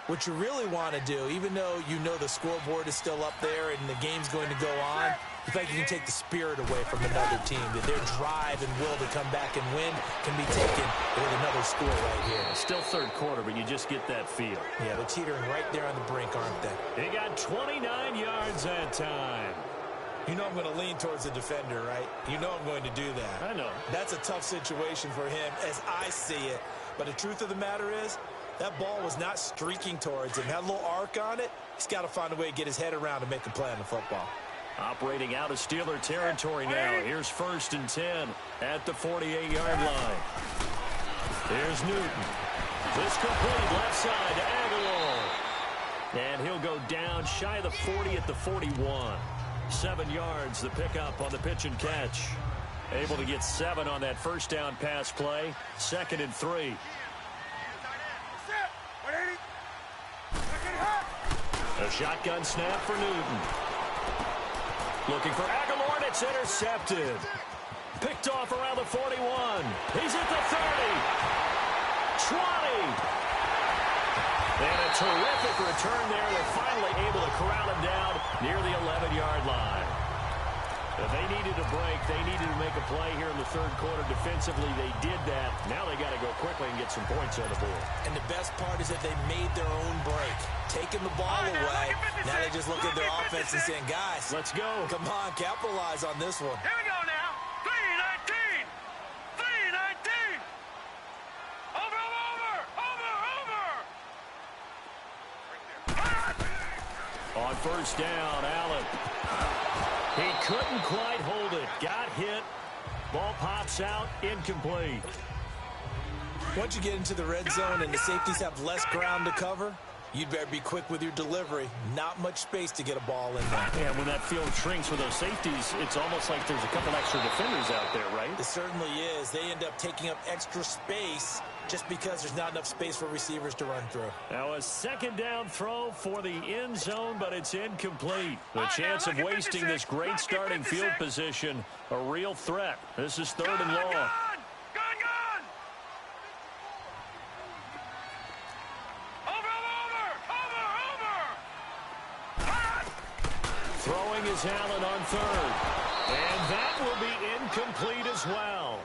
what you really want to do, even though you know the scoreboard is still up there and the game's going to go on, you think you can take the spirit away from another team, that their drive and will to come back and win can be taken with another score right here. Still third quarter, but you just get that feel. Yeah, they're teetering right there on the brink, aren't they? He got 29 yards that time. You know I'm going to lean towards the defender, right? You know I'm going to do that. I know. That's a tough situation for him as I see it. But the truth of the matter is, that ball was not streaking towards him. Had a little arc on it. He's got to find a way to get his head around and make a play on the football. Operating out of Steeler territory now. Here's 1st and 10 at the 48-yard line. Here's Newton. This complete left side to Aguilar. And he'll go down shy of the 40 at the 41. 7 yards, the pickup on the pitch and catch. Able to get 7 on that first down pass play. 2nd and 3. A shotgun snap for Newton. Looking for Aguilar, and it's intercepted. Picked off around the 41. He's at the 30. 20. And a terrific return there. They're finally able to corral him down near the 11-yard line. They needed a break. They needed to make a play here in the third quarter. Defensively, they did that. Now they got to go quickly and get some points on the board. And the best part is that they made their own break. Taking the ball away. Now they just look at their offense and saying, guys, let's go. Come on, capitalize on this one. Here we go now. 3-19. 3-19. Over. On first down, Allen. He couldn't quite hold it. Got hit. Ball pops out. Incomplete. Once you get into the red zone and the safeties have less ground to cover, You'd better be quick with your delivery. Not much space to get a ball in there. Yeah, when that field shrinks with those safeties, it's almost like there's a couple extra defenders out there, right? It certainly is. They end up taking up extra space just because there's not enough space for receivers to run through. Now a second down throw for the end zone, but it's incomplete. The chance of wasting this great starting field position, a real threat. This is 3rd and long. Throwing is Allen on 3rd. And that will be incomplete as well.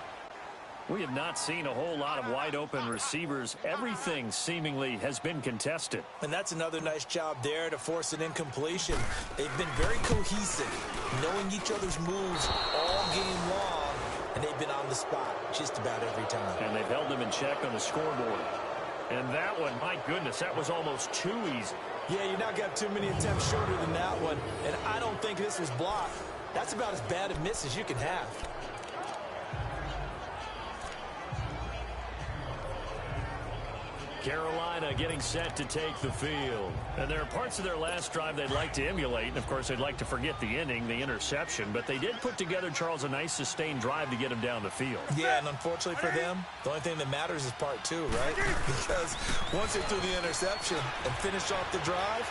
We have not seen a whole lot of wide-open receivers. Everything seemingly has been contested. And that's another nice job there to force an incompletion. They've been very cohesive, knowing each other's moves all game long, and they've been on the spot just about every time. And they've held them in check on the scoreboard. And that one, my goodness, that was almost too easy. Yeah, you're not got too many attempts shorter than that one, and I don't think this was blocked. That's about as bad a miss as you can have. Carolina getting set to take the field. And there are parts of their last drive they'd like to emulate. And, of course, they'd like to forget the inning, the interception. But they did put together, Charles, a nice sustained drive to get them down the field. Yeah, and unfortunately for them, the only thing that matters is part 2, right? Because once they threw the interception and finished off the drive,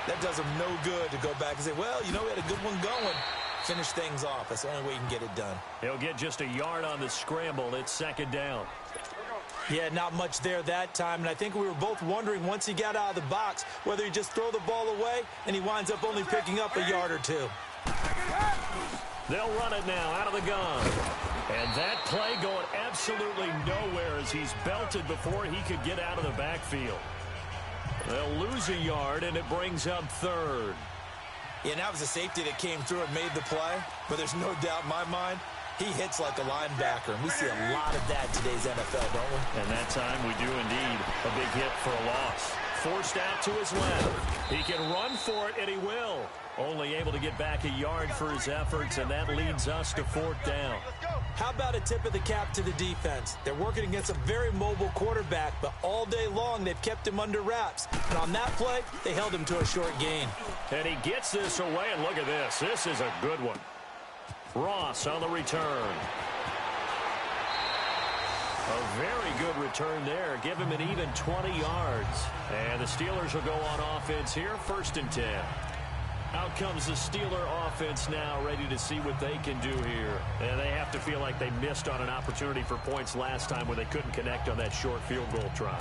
that does them no good to go back and say, well, you know, we had a good one going. Finish things off. That's the only way you can get it done. He'll get just a yard on the scramble. It's 2nd down. Yeah, not much there that time, and I think we were both wondering once he got out of the box whether he'd just throw the ball away, and he winds up only picking up a yard or 2. They'll run it now out of the gun. And that play going absolutely nowhere as he's belted before he could get out of the backfield. They'll lose a yard, and it brings up 3rd. Yeah, and that was a safety that came through and made the play, but there's no doubt in my mind he hits like a linebacker, and we see a lot of that in today's NFL, don't we? And that time we do indeed. A big hit for a loss. Forced out to his left. He can run for it, and he will. Only able to get back a yard for his efforts, and that leads us to 4th down. How about a tip of the cap to the defense? They're working against a very mobile quarterback, but all day long they've kept him under wraps. And on that play, they held him to a short gain. And he gets this away, and look at this. This is a good one. Ross on the return. A very good return there. Give him an even 20 yards. And the Steelers will go on offense here, 1st and 10. Out comes the Steeler offense now, ready to see what they can do here. And they have to feel like they missed on an opportunity for points last time when they couldn't connect on that short field goal try.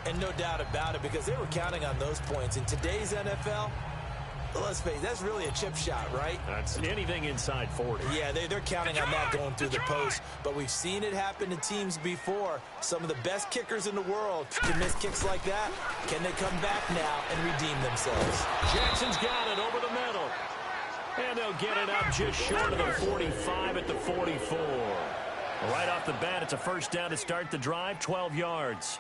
And no doubt about it, because they were counting on those points. In today's NFL, let's face it, that's really a chip shot, right? That's anything inside 40. Yeah, they're counting on that going through the post. But we've seen it happen to teams before. Some of the best kickers in the world can miss kicks like that. Can they come back now and redeem themselves? Jackson's got it over the middle. And they'll get it up just short of the 45 at the 44. Right off the bat, it's a 1st down to start the drive, 12 yards.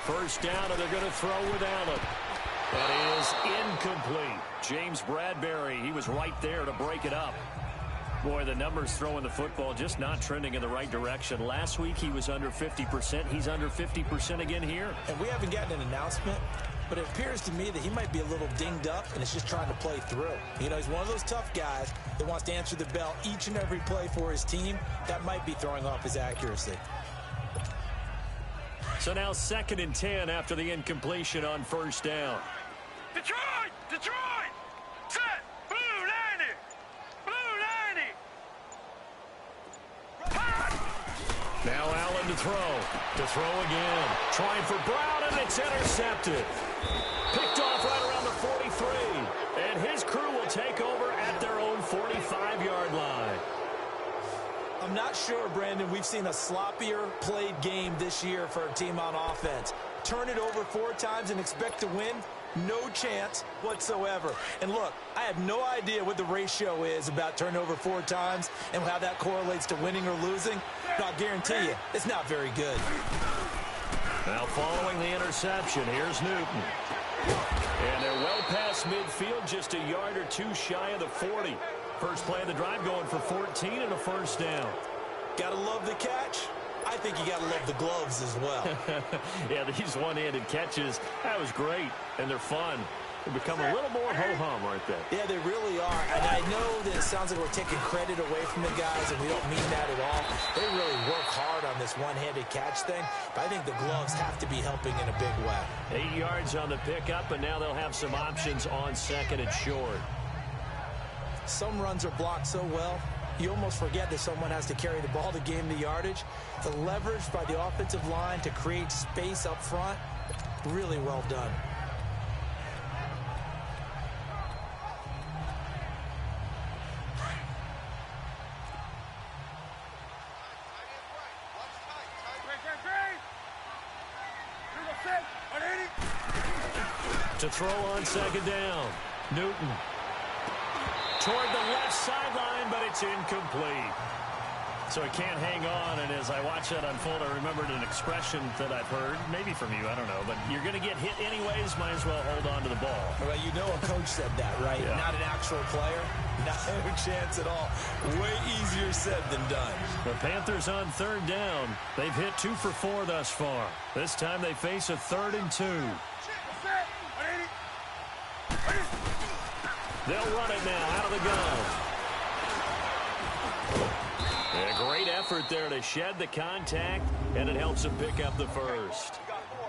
First down, and they're going to throw with Allen. That is incomplete. James Bradbury, he was right there to break it up. Boy, the numbers throwing the football just not trending in the right direction. Last week he was under 50%. He's under 50% again here. And we haven't gotten an announcement, but it appears to me that he might be a little dinged up and is just trying to play through. You know, he's one of those tough guys that wants to answer the bell each and every play for his team. That might be throwing off his accuracy. So now 2nd and 10 after the incompletion on 1st down. Detroit! Detroit! Set! Blue 90! Blue 90! Now Allen to throw. To throw again. Trying for Brown, and it's intercepted. Picked off right around the 43. And his crew will take over at their own 45-yard line. I'm not sure, Brandon, we've seen a sloppier played game this year for a team on offense. Turn it over 4 times and expect to win? No chance whatsoever. And look, I have no idea what the ratio is about turnover 4 times and how that correlates to winning or losing. But I'll guarantee you, it's not very good. Now following the interception, here's Newton. And they're well past midfield, just a yard or 2 shy of the 40. First play of the drive going for 14 and a 1st down. Gotta love the catch. I think you got to love the gloves as well. Yeah, these one-handed catches, that was great, and they're fun. They become a little more ho-hum, aren't they? Yeah, they really are. And I know that it sounds like we're taking credit away from the guys, and we don't mean that at all. They really work hard on this one-handed catch thing, but I think the gloves have to be helping in a big way. 8 yards on the pickup, and now they'll have some options on second and short. Some runs are blocked so well, you almost forget that someone has to carry the ball to gain the yardage. The leverage by the offensive line to create space up front, really well done. To throw on second down. Newton. Toward the left sideline, but it's incomplete. So he can't hang on, and as I watch that unfold, I remembered an expression that I've heard, maybe from you, I don't know, but you're going to get hit anyways, might as well hold on to the ball. Well, you know a coach said that, right? Yeah. Not an actual player. Not a chance at all. Way easier said than done. The Panthers on third down. They've hit 2 for 4 thus far. This time they face a 3rd and 2. They'll run it now out of the gun. A great effort there to shed the contact, and it helps them pick up the first.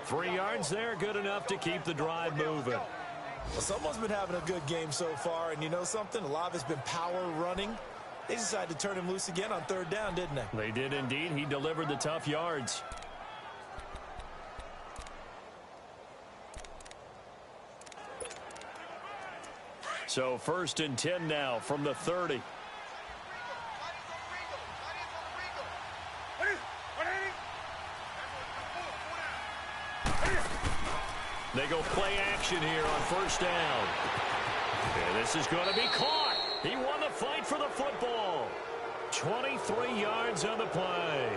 3 yards there, good enough to keep the drive moving. Well, someone's been having a good game so far, and you know something? A lot of it's been power running. They decided to turn him loose again on third down, didn't they? They did indeed. He delivered the tough yards. So 1st and 10 now from the 30. They go play action here on 1st down. And this is going to be caught. He won the fight for the football. 23 yards on the play.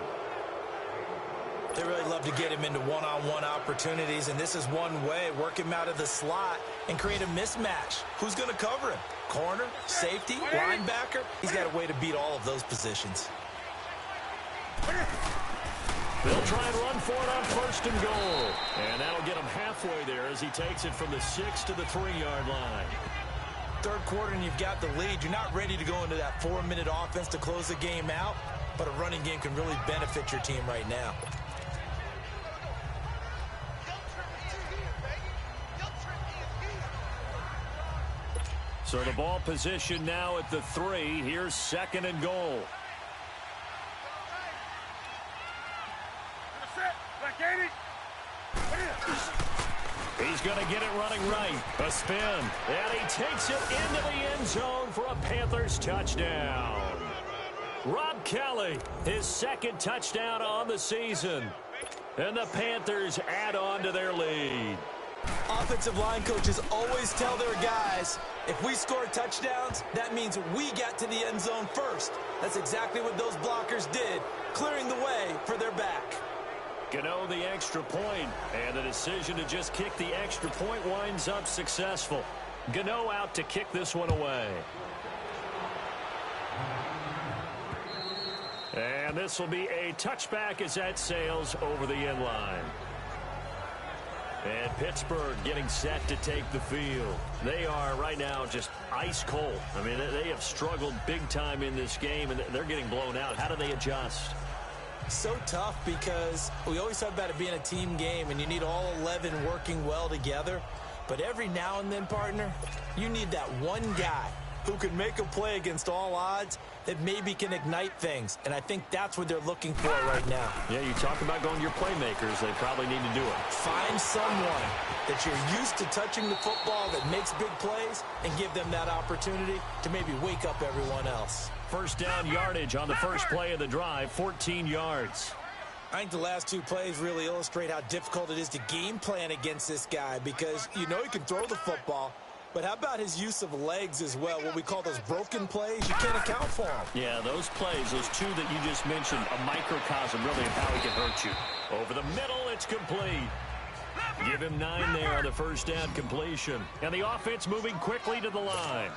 They really love to get him into one-on-one opportunities, and this is one way. Work him out of the slot and create a mismatch. Who's going to cover him? Corner, safety, linebacker? He's got a way to beat all of those positions. They'll try and run for it on 1st and goal. And that'll get him halfway there as he takes it from the 6 to the 3-yard line. Third quarter and you've got the lead. You're not ready to go into that 4-minute offense to close the game out, but a running game can really benefit your team right now. So the ball position now at the 3. Here's 2nd and goal. He's going to get it running right. A spin. And he takes it into the end zone for a Panthers touchdown. Rob Kelly, his 2nd touchdown on the season. And the Panthers add on to their lead. Offensive line coaches always tell their guys, if we score touchdowns, that means we got to the end zone first. That's exactly what those blockers did, clearing the way for their back. Gano the extra point, and the decision to just kick the extra point winds up successful. Gano out to kick this one away. And this will be a touchback as that sails over the end line. And Pittsburgh getting set to take the field. They are right now just ice cold. I mean, they have struggled big time in this game, and they're getting blown out. How do they adjust? So tough because we always talk about it being a team game, and you need all 11 working well together. But every now and then, partner, you need that one guy who can make a play against all odds that maybe can ignite things. And I think that's what they're looking for right now. Yeah, you talk about going to your playmakers. They probably need to do it. Find someone that you're used to touching the football that makes big plays and give them that opportunity to maybe wake up everyone else. 1st down yardage on the first play of the drive, 14 yards. I think the last 2 plays really illustrate how difficult it is to game plan against this guy because you know he can throw the football, but how about his use of legs as well, what we call those broken plays? You can't account for them. Yeah, those plays, those 2 that you just mentioned, a microcosm really of how he can hurt you. Over the middle, it's complete. Give him 9 there on the 1st down completion. And the offense moving quickly to the line.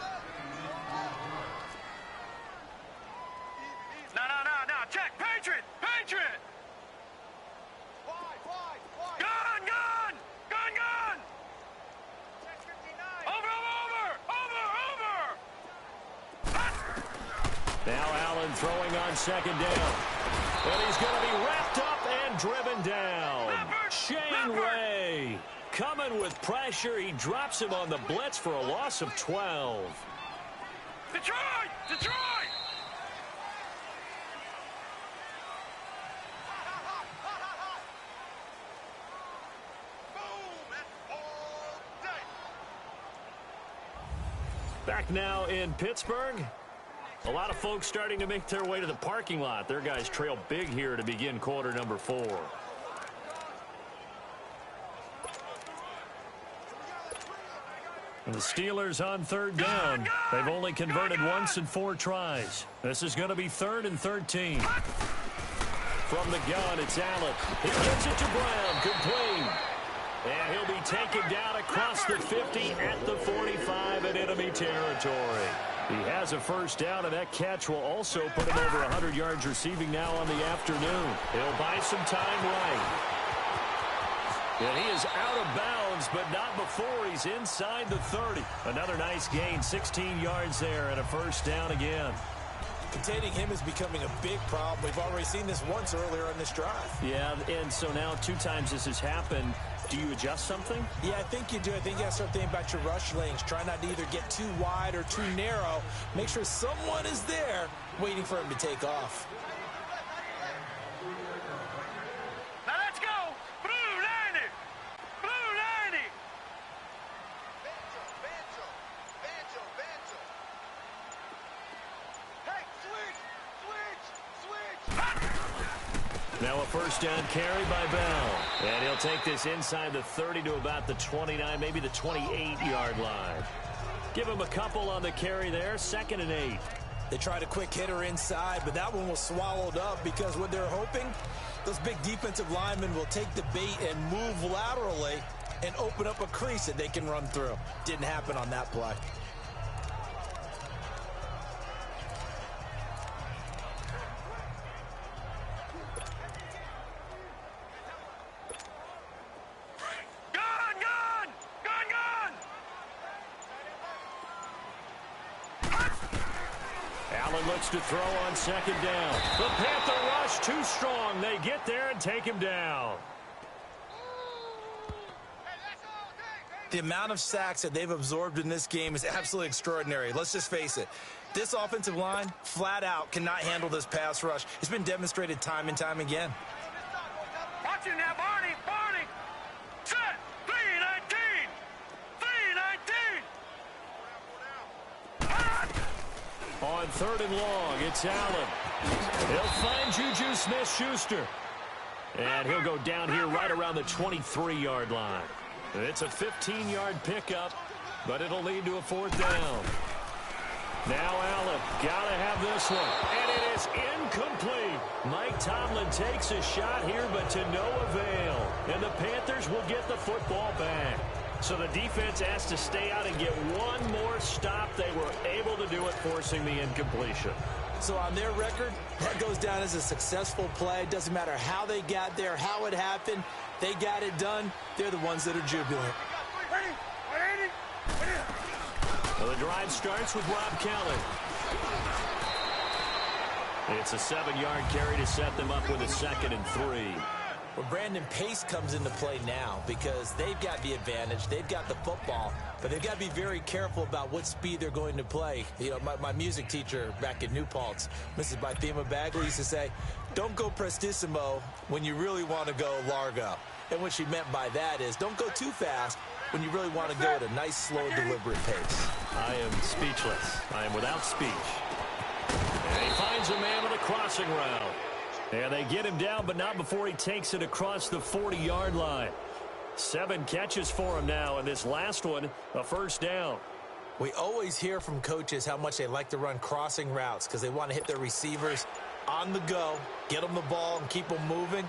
No, check, Patriot! throwing on second down. And he's going to be wrapped up and driven down. Shane Ray coming with pressure. He drops him on the blitz for a loss of 12. Detroit! Detroit! Back now in Pittsburgh. A lot of folks starting to make their way to the parking lot. Their guys trail big here to begin quarter number 4. And the Steelers on third down. They've only converted once in 4 tries. This is going to be 3rd and 13. From the gun, it's Allen. He gets it to Brown. Complete. And he'll be taken down across the 50 at the 45 in enemy territory. He has a first down, and that catch will also put him over 100 yards receiving now on the afternoon. He'll buy some time right. And he is out of bounds, but not before he's inside the 30. Another nice gain, 16 yards there, and a first down again. Containing him is becoming a big problem. We've already seen this once earlier in this drive. Yeah, and so now 2 times this has happened. Do you adjust something? Yeah, I think you do. I think you got to start thinking about your rush lanes. Try not to either get too wide or too narrow. Make sure someone is there waiting for him to take off. Now let's go! Blue 90! Blue 90! Hey, switch! Now a first down carry by Bell. And he'll take this inside the 30 to about the 29, maybe the 28-yard line. Give him a couple on the carry there, 2nd and 8. They tried a quick hitter inside, but that one was swallowed up because what they're hoping, those big defensive linemen will take the bait and move laterally and open up a crease that they can run through. Didn't happen on that play. Looks to throw on 2nd down. The Panther rush too strong. They get there and take him down. The amount of sacks that they've absorbed in this game is absolutely extraordinary. Let's just face it. This offensive line, flat out, cannot handle this pass rush. It's been demonstrated time and time again. Watch him now, Barney! Barney! Set! 319! 319! On 3rd and long, it's Allen. He'll find Juju Smith-Schuster. And he'll go down here right around the 23-yard line. It's a 15-yard pickup, but it'll lead to a 4th down. Now Allen, gotta have this one. And it is incomplete. Mike Tomlin takes a shot here, but to no avail. And the Panthers will get the football back. So the defense has to stay out and get one more stop. They were able to do it, forcing the incompletion. So on their record, that goes down as a successful play. It doesn't matter how they got there, how it happened. They got it done. They're the ones that are jubilant. Well, the drive starts with Rob Kelly. It's a 7-yard carry to set them up with a 2nd and 3. Well, Brandon Pace comes into play now because they've got the advantage. They've got the football, but they've got to be very careful about what speed they're going to play. You know, my music teacher back in New Paltz, Mrs. Bythema Bagley, used to say, don't go prestissimo when you really want to go largo. And what she meant by that is don't go too fast when you really want to go at a nice, slow, deliberate pace. I am speechless. I am without speech. And he finds a man with a crossing route. And they get him down, but not before he takes it across the 40-yard line. 7 catches for him now, and this last one, a first down. We always hear from coaches how much they like to run crossing routes because they want to hit their receivers on the go, get them the ball, and keep them moving.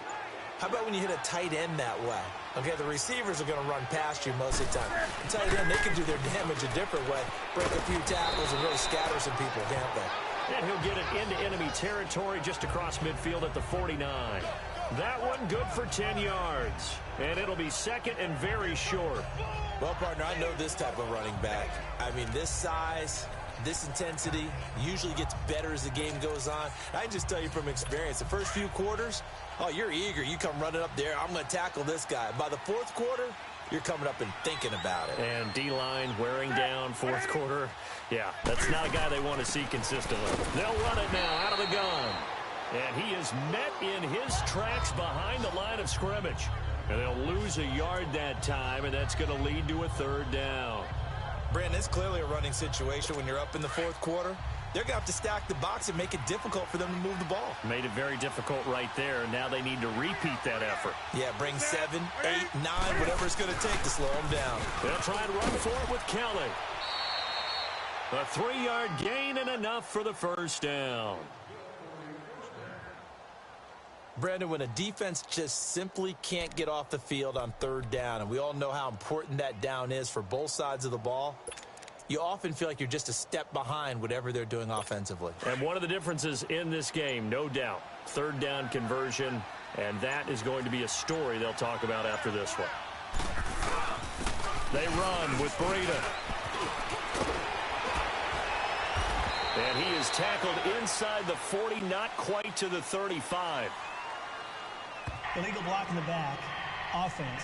How about when you hit a tight end that way? Okay, the receivers are going to run past you most of the time. The tight end, they can do their damage a different way, break a few tackles and really scatter some people, can't they? And he'll get it into enemy territory just across midfield at the 49. That one good for 10 yards. And it'll be 2nd and very short. Well, partner, I know this type of running back. I mean, this size, This intensity usually gets better as the game goes on. I can just tell you from experience, the first few quarters, oh, you're eager. You come running up there, I'm going to tackle this guy. By the fourth quarter, you're coming up and thinking about it. And D-line wearing down fourth quarter. Yeah, that's not a guy they want to see consistently. They'll run it now out of the gun. And he is met in his tracks behind the line of scrimmage. And they'll lose a yard that time, and that's going to lead to a third down. Brandon, it's clearly a running situation when you're up in the fourth quarter. They're going to have to stack the box and make it difficult for them to move the ball. Made it very difficult right there. Now they need to repeat that effort. Yeah, bring 7, 8, 9, whatever it's going to take to slow them down. They'll try and run for it with Kelly. A 3-yard gain and enough for the first down. Brandon, when a defense just simply can't get off the field on third down, and we all know how important that down is for both sides of the ball, you often feel like you're just a step behind whatever they're doing offensively. And one of the differences in this game, no doubt, third down conversion, and that is going to be a story they'll talk about after this one. They run with Breida. And he is tackled inside the 40, not quite to the 35. Illegal block in the back. Offense.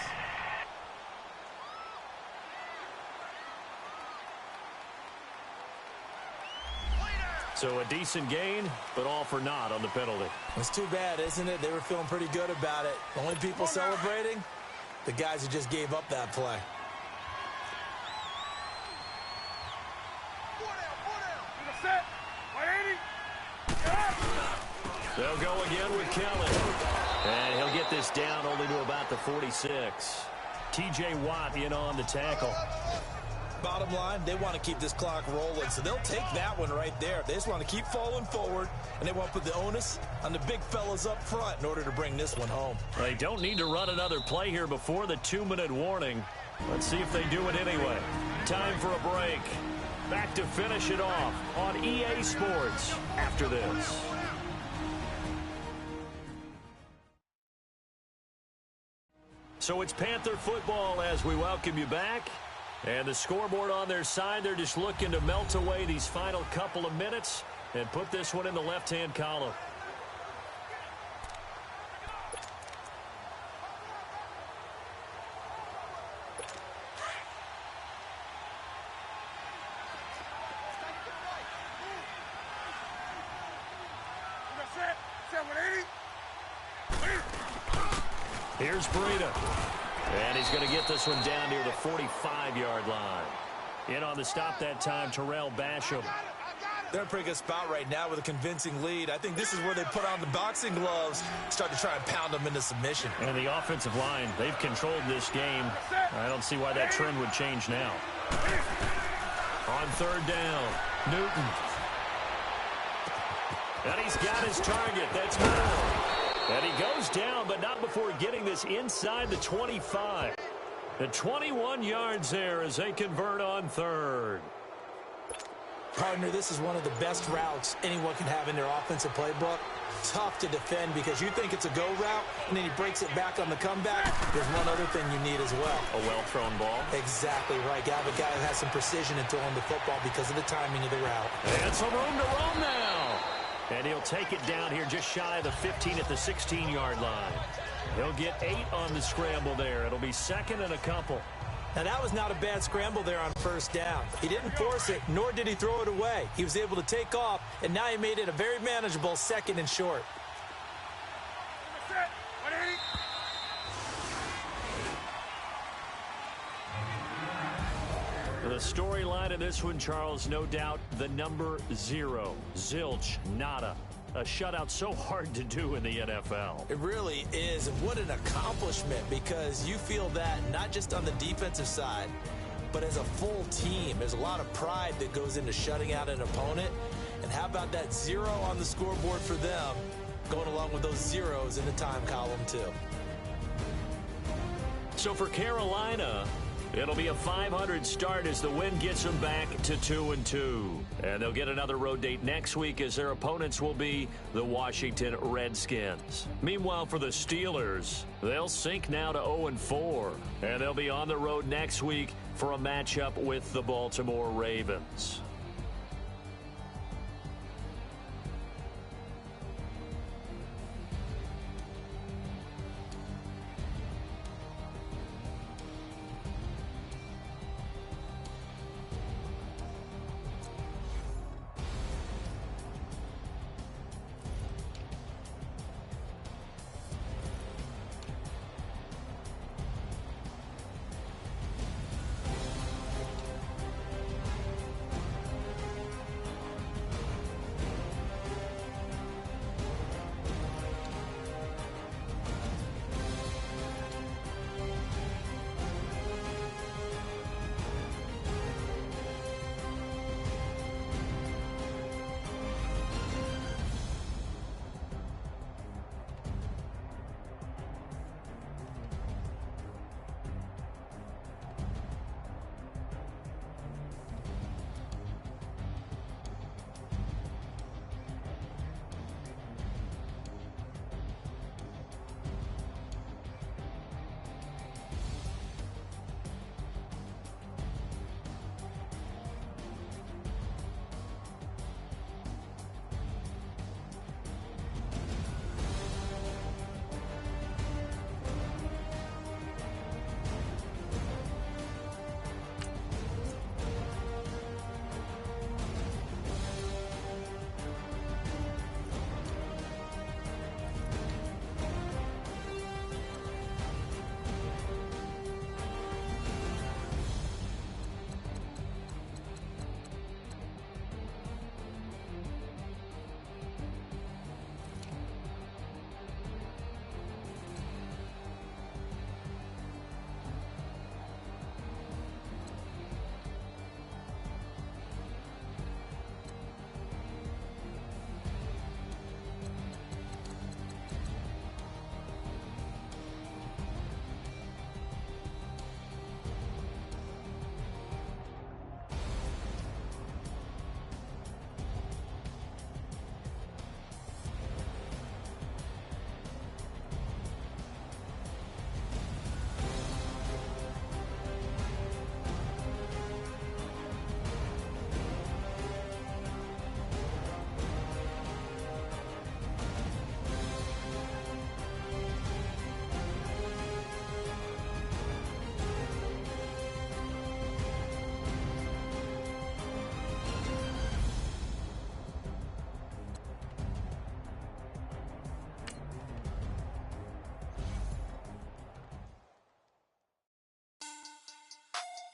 So a decent gain, but all for naught on the penalty. It's too bad, isn't it? They were feeling pretty good about it. The only people celebrating, the guys who just gave up that play. They'll go again with Kelly. And he'll get this down only to about the 46. T.J. Watt in on the tackle. Bottom line, they want to keep this clock rolling, so they'll take that one right there. They just want to keep falling forward, and they want to put the onus on the big fellas up front in order to bring this one home. They don't need to run another play here before the 2-minute warning. Let's see if they do it anyway. Time for a break. Back to finish it off on EA Sports after this. So it's Panther football as we welcome you back. And the scoreboard on their side, they're just looking to melt away these final couple of minutes and put this one in the left-hand column. Here's Breida. And he's going to get this one down near the 45-yard line. In on the stop that time, Terrell Basham. They're in a pretty good spot right now with a convincing lead. I think this is where they put on the boxing gloves, start to try and pound them into submission. And the offensive line, they've controlled this game. I don't see why that trend would change now. On third down, Newton. And he's got his target. That's Moore. And he goes down, but not before getting this inside the 25. The 21 yards there as they convert on third. Partner, this is one of the best routes anyone can have in their offensive playbook. Tough to defend because you think it's a go route, and then he breaks it back on the comeback. There's one other thing you need as well. A well-thrown ball. Exactly right. You have a guy who has some precision in throwing the football because of the timing of the route. And some room to roam now. And he'll take it down here just shy of the 15 at the 16-yard line. He'll get 8 on the scramble there. It'll be second and a couple. Now, that was not a bad scramble there on first down. He didn't force it, nor did he throw it away. He was able to take off, and now he made it a very manageable second and short. The storyline of this one, Charles, no doubt the number 0. Zilch, nada. A shutout so hard to do in the NFL. It really is. And what an accomplishment, because you feel that not just on the defensive side, but as a full team. There's a lot of pride that goes into shutting out an opponent. And how about that 0 on the scoreboard for them, going along with those zeros in the time column, too. So for Carolina, it'll be a 500 start as the win gets them back to 2-2. And they'll get another road date next week as their opponents will be the Washington Redskins. Meanwhile, for the Steelers, they'll sink now to 0-4. And they'll be on the road next week for a matchup with the Baltimore Ravens.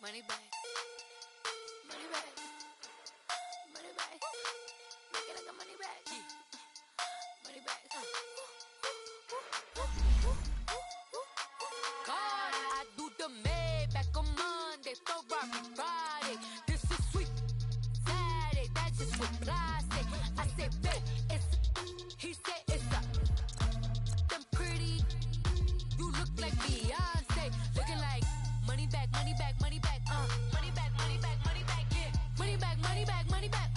money back. Money back. Money back. Make it like a money back. Money back. God, I do the Maybach on Monday, Ferrari Friday. This is sweet Saturday, that's just with plastic. I say, babe, it's he said it's a them pretty. You look like Beyonce, looking like money back, money back, money back, money back, money back, money back, yeah. Money back, money back, money back,